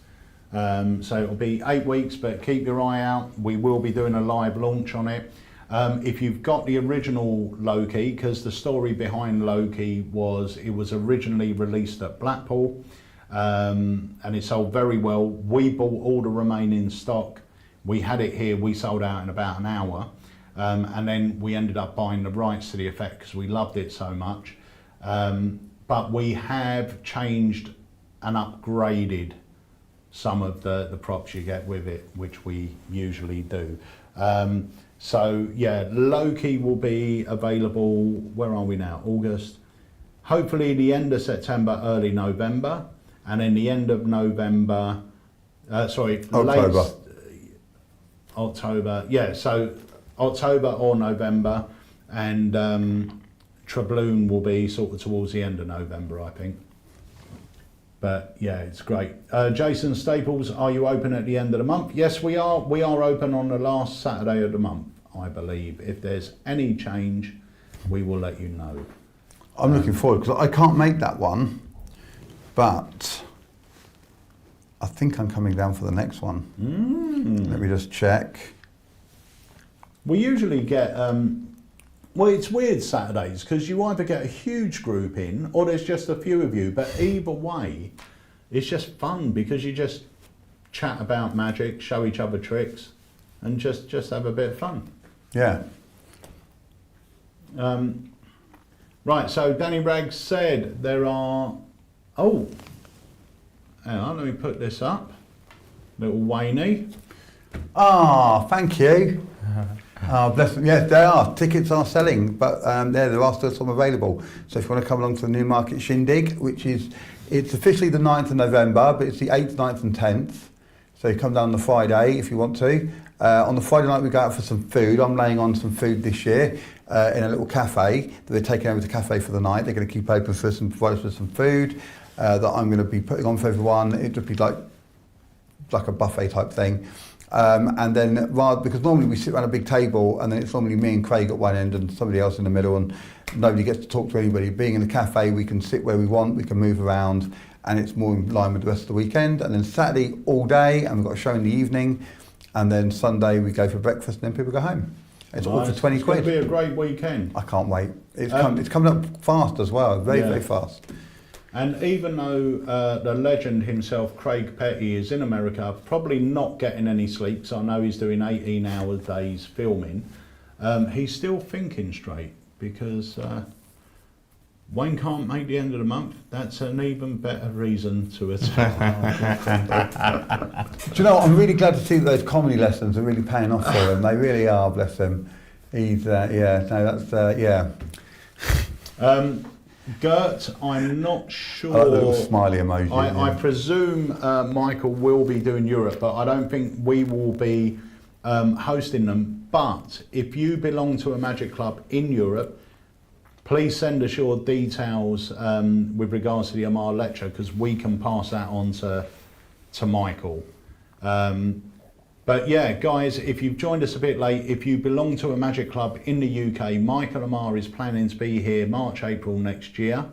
So it'll be 8 weeks, but keep your eye out. We will be doing a live launch on it. If you've got the original Loki, because the story behind Loki was it was originally released at Blackpool, and it sold very well. We bought all the remaining stock. We had it here, we sold out in about an hour, and then we ended up buying the rights to the effect because we loved it so much. But we have changed and upgraded some of the props you get with it, which we usually do. So yeah, Loki will be available, where are we now, August? Hopefully the end of September, early November, and then the end of November, October. October, yeah, so October or November, and Trebloon will be sort of towards the end of November, I think. But yeah, it's great. Jason Staples, are you open at the end of the month? Yes, we are. We are open on the last Saturday of the month, I believe. If there's any change, we will let you know. I'm looking forward, because I can't make that one, but I think I'm coming down for the next one. Let me just check. We usually get, well, it's weird Saturdays, because you either get a huge group in, or there's just a few of you, but either way, it's just fun, because you just chat about magic, show each other tricks, and just have a bit of fun. Yeah. Right, so Danny Rags said there are, oh, hang on, let me put this up. Little Wayne. Ah, thank you. Bless them. Yes, they are. Tickets are selling, but there are still some available. So if you want to come along to the Newmarket Shindig, which is, it's officially the 9th of November, but it's the 8th, 9th and 10th. So you come down on the Friday if you want to. On the Friday night we go out for some food. I'm laying on some food this year in a little cafe that they're taking over the cafe for the night. They're going to keep open for some, provide us with some food that I'm going to be putting on for everyone. It'd just be like a buffet type thing. And then because normally we sit around a big table and then it's normally me and Craig at one end and somebody else in the middle, and nobody gets to talk to anybody. Being in the cafe, we can sit where we want, we can move around, and it's more in line with the rest of the weekend. And then Saturday all day, and we've got a show in the evening, and then Sunday we go for breakfast and then people go home. It's all for 20 quid. It's going to be a great weekend. I can't wait. It's coming up fast as well, very fast. And even though the legend himself, Craig Petty, is in America, probably not getting any sleep, because I know he's doing 18-hour days filming, he's still thinking straight, because Wayne can't make the end of the month. That's an even better reason to attend. Do you know what? I'm really glad to see that those comedy lessons are really paying off for him. They really are, bless him. He's, Gert, I'm not sure. I like the little smiley emoji. I presume Michael will be doing Europe, but I don't think we will be hosting them. But if you belong to a magic club in Europe, please send us your details with regards to the Amar lecture, because we can pass that on to Michael. But yeah, guys, if you've joined us a bit late, if you belong to a magic club in the UK, Michael Amar is planning to be here March, April next year.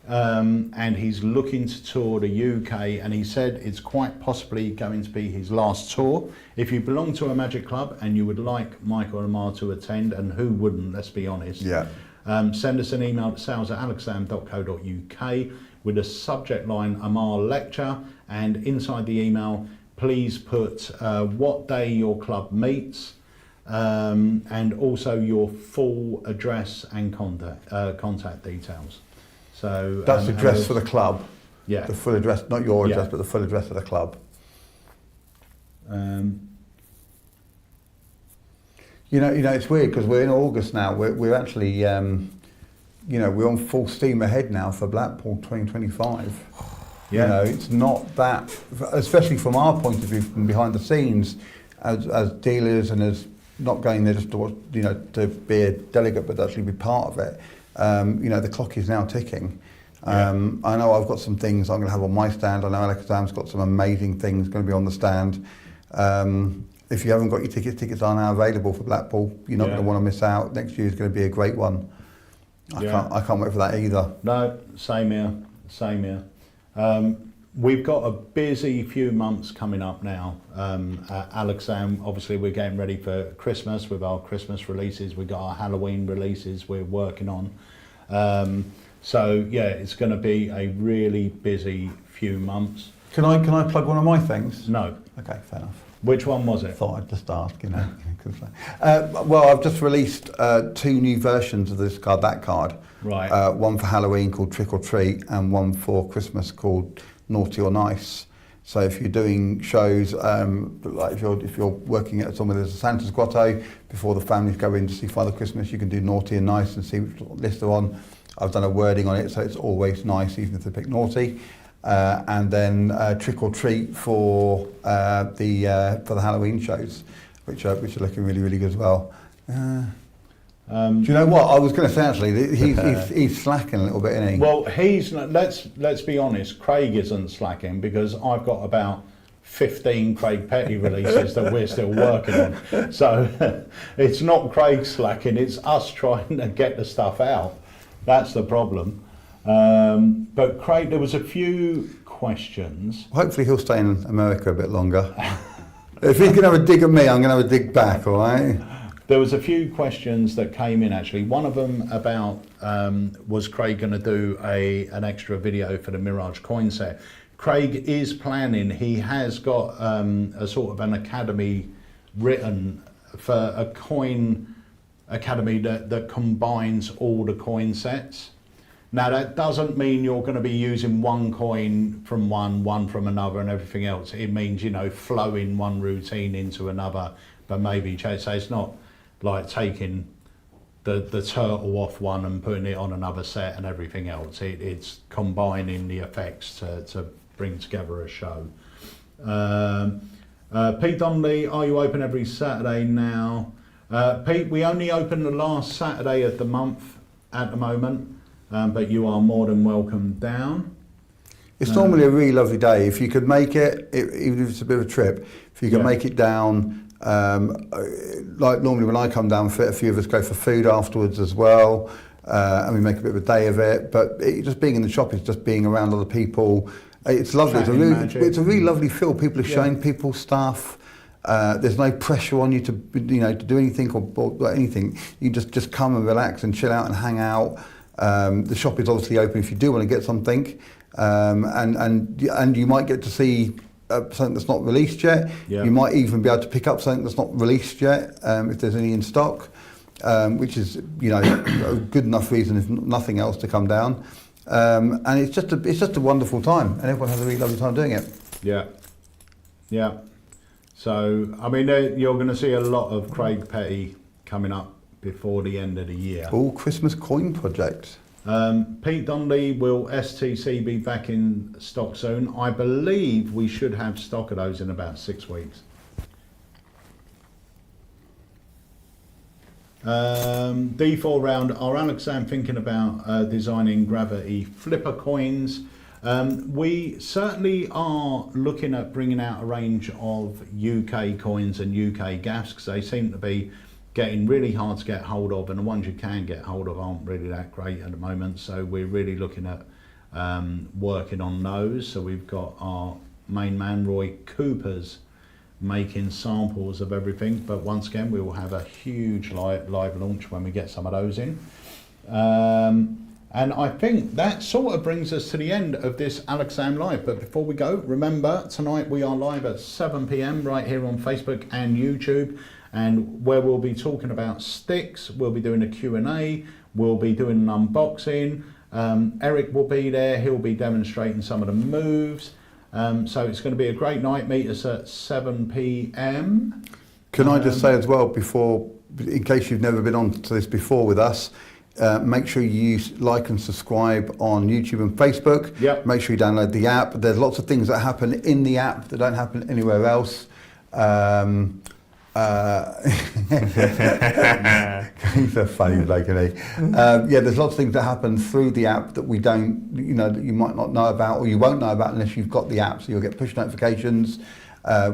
And he's looking to tour the UK, and he said it's quite possibly going to be his last tour. If you belong to a magic club and you would like Michael Amar to attend, and who wouldn't, let's be honest, send us an email to sales@alakazam.co.uk with a subject line Amar lecture, and inside the email please put what day your club meets, and also your full address and contact details. So that's the address for the club. Yeah. The full address, not your address, but the full address of the club. You know, it's weird because we're in August now. We're actually, we're on full steam ahead now for Blackpool 2025. Yeah. You know, it's not that, especially from our point of view, from behind the scenes, as dealers and as not going there just to, to be a delegate, but actually be part of it. The clock is now ticking. I know I've got some things I'm going to have on my stand. I know Alakazam's got some amazing things going to be on the stand. If you haven't got your tickets are now available for Blackpool. You're not going to want to miss out. Next year is going to be a great one. I can't wait for that either. No, same here. We've got a busy few months coming up now. At Alakazam, obviously we're getting ready for Christmas with our Christmas releases. We've got our Halloween releases we're working on. So yeah, it's going to be a really busy few months. Can I plug one of my things? No. Okay, fair enough. Which one was it? Thought I'd just ask, you know. Well, I've just released 2 new versions of this card, that card. Right. One for Halloween called Trick or Treat, and one for Christmas called Naughty or Nice. So if you're doing shows, like if you're working at somewhere there's a Santa's Grotto, before the families go in to see Father Christmas, you can do Naughty and Nice and see which list they're on. I've done a wording on it, so it's always nice, even if they pick naughty. And then Trick or Treat for the Halloween shows, which are looking really, really good as well. Do you know what I was going to say? Actually, he's slacking a little bit, isn't he? Well, he's not, let's be honest. Craig isn't slacking because I've got about 15 Craig Petty releases that we're still working on. So it's not Craig slacking; it's us trying to get the stuff out. That's the problem. But Craig, there was a few questions. Hopefully, he'll stay in America a bit longer. If he's going to have a dig at me, I'm going to have a dig back. All right. There was a few questions that came in actually. One of them about was Craig going to do an extra video for the Mirage coin set. Craig is planning. He has got a sort of an academy written for a coin academy that combines all the coin sets. Now that doesn't mean you're going to be using one coin from one from another and everything else. It means, you know, flowing one routine into another, but maybe change. So it's not like taking the turtle off one and putting it on another set and everything else. It's combining the effects to bring together a show. Pete Donnelly, are you open every Saturday now? Pete, we only open the last Saturday of the month at the moment, but you are more than welcome down. It's normally a really lovely day. If you could make it, even if it's a bit of a trip, if you can make it down, like normally when I come down, a few of us go for food afterwards as well, and we make a bit of a day of it. But just being in the shop is just being around other people. It's lovely. It's a really lovely feel. People are showing people stuff. There's no pressure on you to do anything or anything. You just come and relax and chill out and hang out. The shop is obviously open if you do want to get something, and you might get to see something that's not released yet. Yeah. You might even be able to pick up something that's not released yet if there's any in stock, which is a good enough reason if nothing else to come down. And it's just a wonderful time, and everyone has a really lovely time doing it. Yeah, yeah. So I mean, you're going to see a lot of Craig Petty coming up before the end of the year. All Christmas coin project. Pete Donnelly, will STC be back in stock soon? I believe we should have stock of those in about 6 weeks. D4 round, are Alakazam thinking about designing gravity flipper coins? We certainly are looking at bringing out a range of UK coins and UK gaffs because they seem to be getting really hard to get hold of, and the ones you can get hold of aren't really that great at the moment, so we're really looking at working on those. So we've got our main man Roy Cooper's making samples of everything, but once again we will have a huge live launch when we get some of those in. And I think that sort of brings us to the end of this Alakazam Live. But before we go, remember tonight we are live at 7 PM right here on Facebook and YouTube, and where we'll be talking about Stixx. We'll be doing a Q&A, we'll be doing an unboxing. Eric will be there, he'll be demonstrating some of the moves. So it's going to be a great night. Meet us at 7 PM. Can I just say as well, before, in case you've never been on to this before with us, make sure you like and subscribe on YouTube and Facebook. Yep. Make sure you download the app. There's lots of things that happen in the app that don't happen anywhere else. He's a funny bloke, isn't he? There's lots of things that happen through the app that we don't, that you might not know about, or you won't know about unless you've got the app. So you'll get push notifications.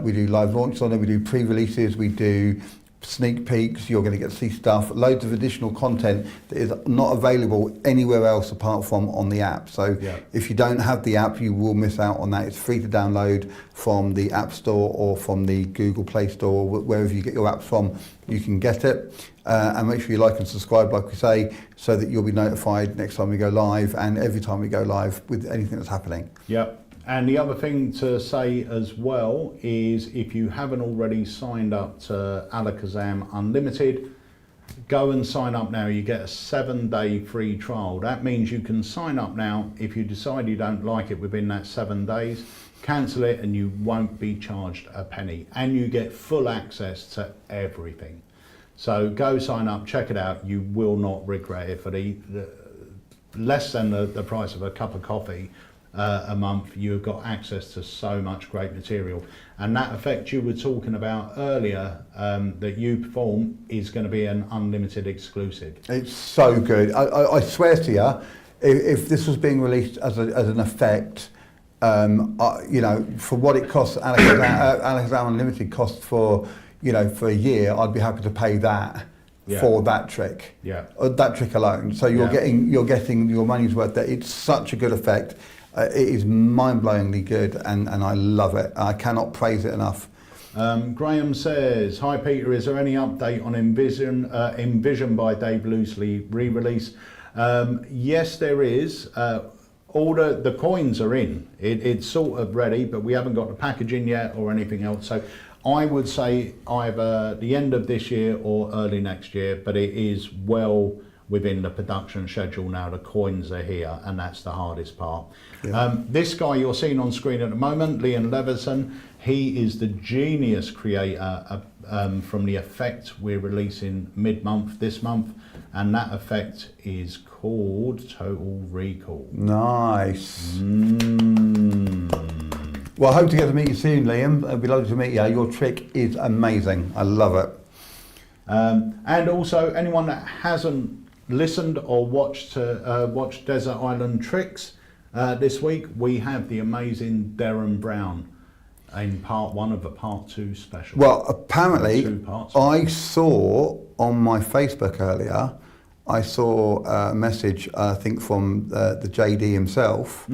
We do live launches on it. We do pre-releases. We do sneak peeks, you're going to get to see stuff, loads of additional content that is not available anywhere else apart from on the app. So if you don't have the app, you will miss out on that. It's free to download from the App Store or from the Google Play Store, or wherever you get your apps from, you can get it. And make sure you like and subscribe, like we say, so that you'll be notified next time we go live and every time we go live with anything that's happening. Yep. And the other thing to say as well is, if you haven't already signed up to Alakazam Unlimited, go and sign up now. You get a 7-day free trial. That means you can sign up now. If you decide you don't like it within that 7 days, cancel it and you won't be charged a penny. And you get full access to everything. So go sign up, check it out. You will not regret it. For the less than the price of a cup of coffee a month, you've got access to so much great material. And that effect you were talking about earlier, that you perform, is going to be an unlimited exclusive. It's so good. I swear to you, if this was being released as an effect, you know, for what it costs, Alakazam Unlimited costs for, you know, for a year, I'd be happy to pay that for that trick. That trick alone. So you're getting your money's worth there. It's such a good effect. It is mind-blowingly good, and I love it. I cannot praise it enough. Graham says, hi Peter, is there any update on Envision by Dave Loosely re-release? Yes, there is. All the coins are in. It's sort of ready, but we haven't got the packaging yet or anything else. So I would say either the end of this year or early next year, but it is well within the production schedule now. The coins are here, and that's the hardest part. This guy you're seeing on screen at the moment, Liam Leveson, he is the genius creator from the effect we're releasing mid-month this month, and that effect is called Total Recall. Nice. Well, I hope to get to meet you soon, Liam. It'd be lovely to meet you. Your trick is amazing. I love it. And also, anyone that hasn't listened or watched Desert Island Tricks this week, we have the amazing Darren Brown in part 1 of a part 2 special. Well, apparently, I saw on my Facebook earlier, I saw a message, I think from the JD himself,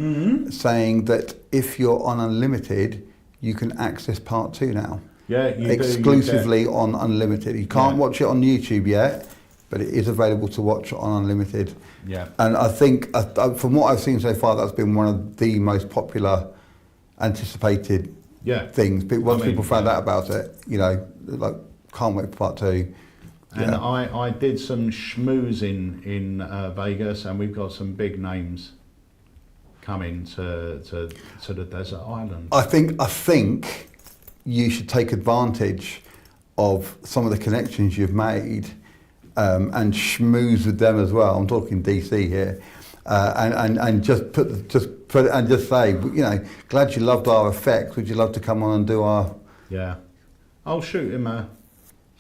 saying that if you're on Unlimited, you can access part 2 now. Yeah, you exclusively on Unlimited. You can't watch it on YouTube yet, but it is available to watch on Unlimited. Yeah. And I think, from what I've seen so far, that's been one of the most popular, anticipated things. Once people found out about it, you know, like, can't wait for part 2. And I did some schmoozing in Vegas, and we've got some big names coming to the desert island. I think you should take advantage of some of the connections you've made and schmooze with them as well. I'm talking DC here, and just put it and just say, you know, glad you loved our effect. Would you love to come on and do our? Yeah, I'll shoot him a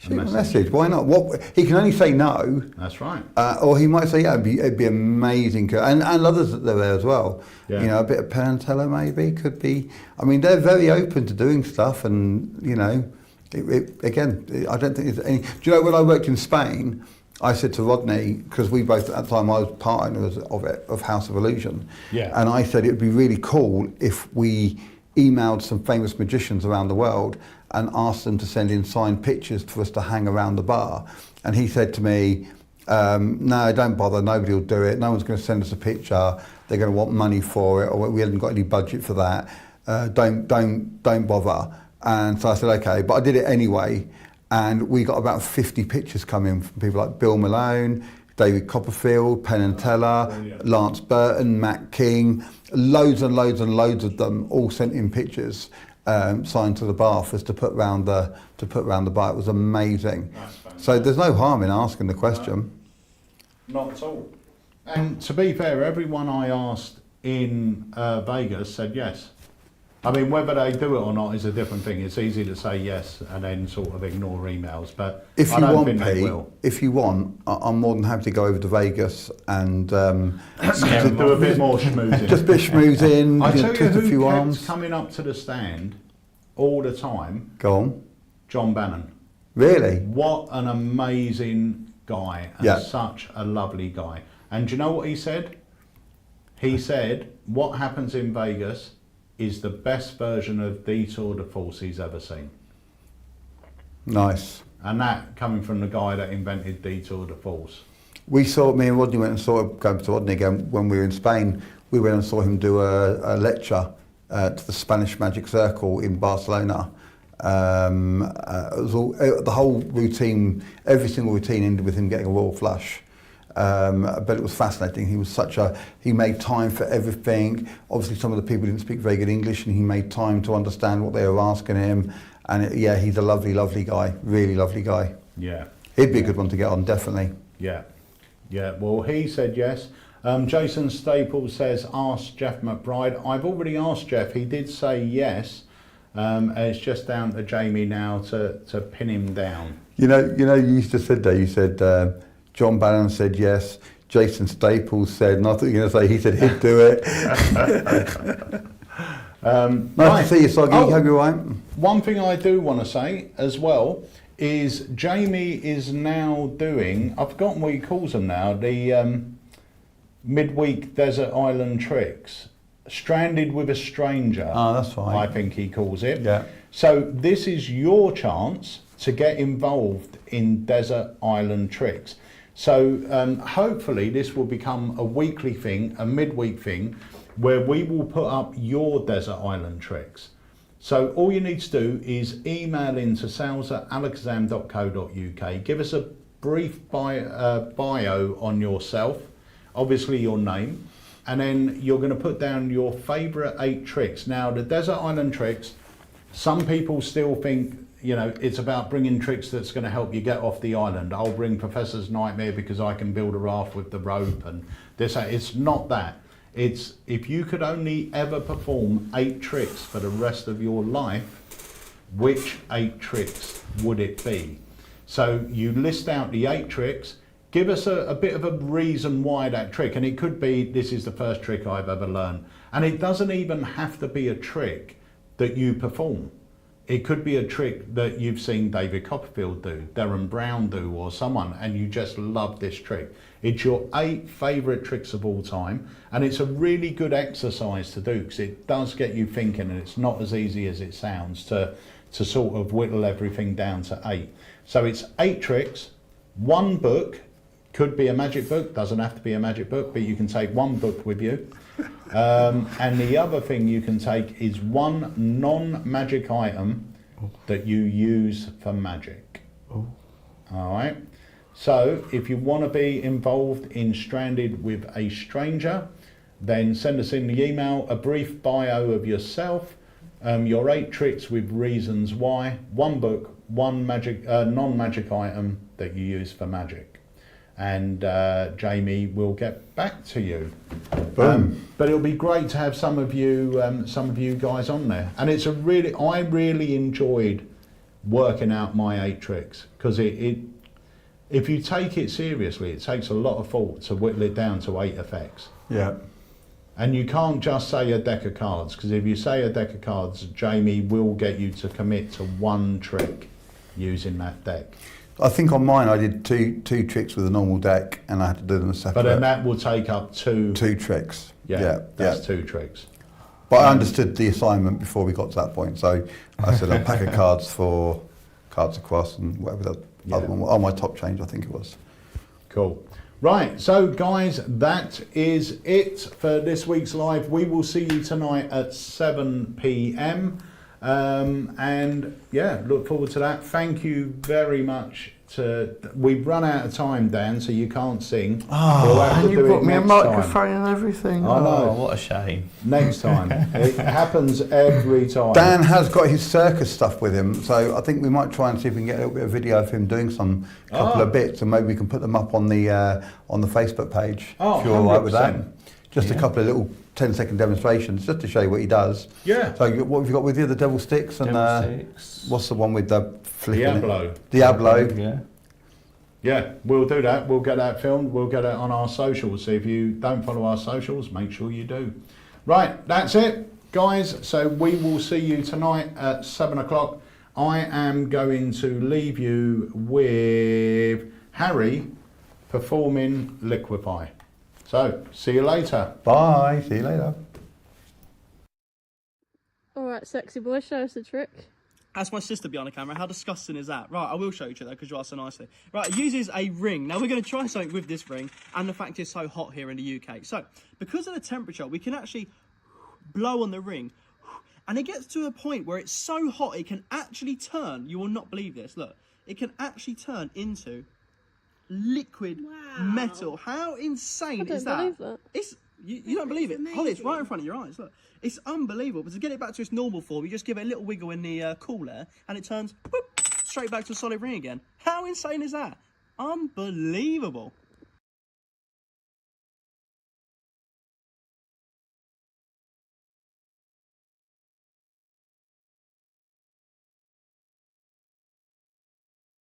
message. Why not? He can only say no. That's right. Or he might say, yeah, it'd be amazing. And others that are there as well. Yeah. You know, a bit of Penn and Teller maybe could be. I mean, they're very open to doing stuff, and you know, again, I don't think there's any. Do you know when I worked in Spain? I said to Rodney, because we both at that time, I was partners of House of Illusion. Yeah. And I said it would be really cool if we emailed some famous magicians around the world and asked them to send in signed pictures for us to hang around the bar. And he said to me, no, don't bother, nobody will do it. No one's going to send us a picture. They're going to want money for it, or we haven't got any budget for that. Don't bother. And so I said, okay, but I did it anyway. And we got about 50 pictures coming from people like Bill Malone, David Copperfield, Penn and Teller, Lance Burton, Matt King, loads and loads and loads of them all sent in pictures signed to the bar for us to put round the bar. It was amazing. So there's no harm in asking the question. Not at all. And to be fair, everyone I asked in Vegas said yes. I mean, whether they do it or not is a different thing. It's easy to say yes and then sort of ignore emails, but if I you don't want, think they Pete, will. if you want, I'm more than happy to go over to Vegas and do a bit more schmoozing. Just a bit schmoozing. I tell you twist a few who kept arms. coming up to the stand all the time. Go on. John Bannon. Really? What an amazing guy, and Yeah. such a lovely guy. And do you know what he said? He said, what happens in Vegas is the best version of the Tour de Force he's ever seen. Nice. And that coming from the guy that invented the Tour de Force. Me and Rodney went and saw, going to Rodney again, when we were in Spain, we went and saw him do a lecture to the Spanish Magic Circle in Barcelona. It was all, the whole routine, every single routine ended with him getting a royal flush. But it was fascinating. He made time for everything. Obviously some of the people didn't speak very good English, and he made time to understand what they were asking him. And yeah, he's a lovely, lovely guy, really lovely guy. Yeah. He'd be a good one to get on, definitely. Yeah. Yeah, well, he said yes. Jason Staples says, ask Jeff McBride. I've already asked Jeff. He did say yes. It's just down to Jamie now to pin him down. You used to said that. You said John Bannon said yes. Jason Staples said, and I thought you were going to say he said he'd do it. Nice to see you, Soggy. Hope you're right. One thing I do want to say as well is Jamie is now doing, I've forgotten what he calls them now, the midweek desert island tricks. Stranded with a Stranger. Oh, that's fine. I think he calls it. Yeah. So this is your chance to get involved in desert island tricks. So hopefully this will become a weekly thing, a midweek thing, where we will put up your desert island tricks. So all you need to do is email into sales@alakazam.co.uk, give us a brief bio on yourself, obviously your name, and then you're going to put down your favourite 8 tricks. Now the desert island tricks, some people still think, it's about bringing tricks that's going to help you get off the island. I'll bring Professor's Nightmare because I can build a raft with the rope and this. It's not that. It's if you could only ever perform 8 tricks for the rest of your life, which 8 tricks would it be? So you list out the 8 tricks, give us a bit of a reason why that trick, and it could be, this is the first trick I've ever learned. And it doesn't even have to be a trick that you perform. It could be a trick that you've seen David Copperfield do, Darren Brown do, or someone, and you just love this trick. It's your 8 favourite tricks of all time, and it's a really good exercise to do because it does get you thinking, and it's not as easy as it sounds to sort of whittle everything down to 8. So it's 8 tricks, 1 book, could be a magic book, doesn't have to be a magic book, but you can take 1 book with you. And the other thing you can take is 1 non-magic item that you use for magic. All right. So if you want to be involved in Stranded with a Stranger, then send us in the email a brief bio of yourself, your 8 tricks with reasons why, 1 book, 1 magic non-magic item that you use for magic. And Jamie will get back to you. But it'll be great to have some of you guys on there. And it's I really enjoyed working out my 8 tricks because if you take it seriously, it takes a lot of thought to whittle it down to 8 effects. Yeah. And you can't just say a deck of cards, because if you say a deck of cards, Jamie will get you to commit to 1 trick using that deck. I think on mine I did two tricks with a normal deck, and I had to do them as separate. But then that will take up 2 tricks. That's 2 tricks. But I understood the assignment before we got to that point, so I said a pack of cards for cards across and whatever the other one was. Oh, my top change, I think it was. Cool. Right, so guys, that is it for this week's live. We will see you tonight at 7 p.m. And yeah, look forward to that. Thank you very much. We've run out of time, Dan, so you can't sing. Oh, and you brought me a microphone and everything. I know. Oh, what a shame. Next time. It happens every time. Dan has got his circus stuff with him, so I think we might try and see if we can get a little bit of video of him doing some couple of bits, and maybe we can put them up on the Facebook page, if you're all right with that. Just a couple of little 10-second demonstrations, just to show you what he does. Yeah. So what have you got with you? The Devil Stixx and Stixx. What's the one with the flipping? Diablo. Yeah. Yeah, we'll do that. We'll get that filmed. We'll get it on our socials. So if you don't follow our socials, make sure you do. Right, that's it, guys. So we will see you tonight at 7 o'clock. I am going to leave you with Harry performing Liquify. So, see you later. Bye. See you later. Alright, sexy boy, show us the trick. That's my sister behind the camera. How disgusting is that? Right, I will show you though, because you asked so nicely. Right, it uses a ring. Now we're going to try something with this ring, and the fact it's so hot here in the UK. So, because of the temperature, we can actually blow on the ring, and it gets to a point where it's so hot it can actually turn. You will not believe this. Look, it can actually turn into liquid metal. How insane is that? I don't believe that. It's you don't believe it. Holly, it's right in front of your eyes. Look, it's unbelievable. But to get it back to its normal form, you just give it a little wiggle in the cool air, and it turns whoop, straight back to a solid ring again. How insane is that? Unbelievable.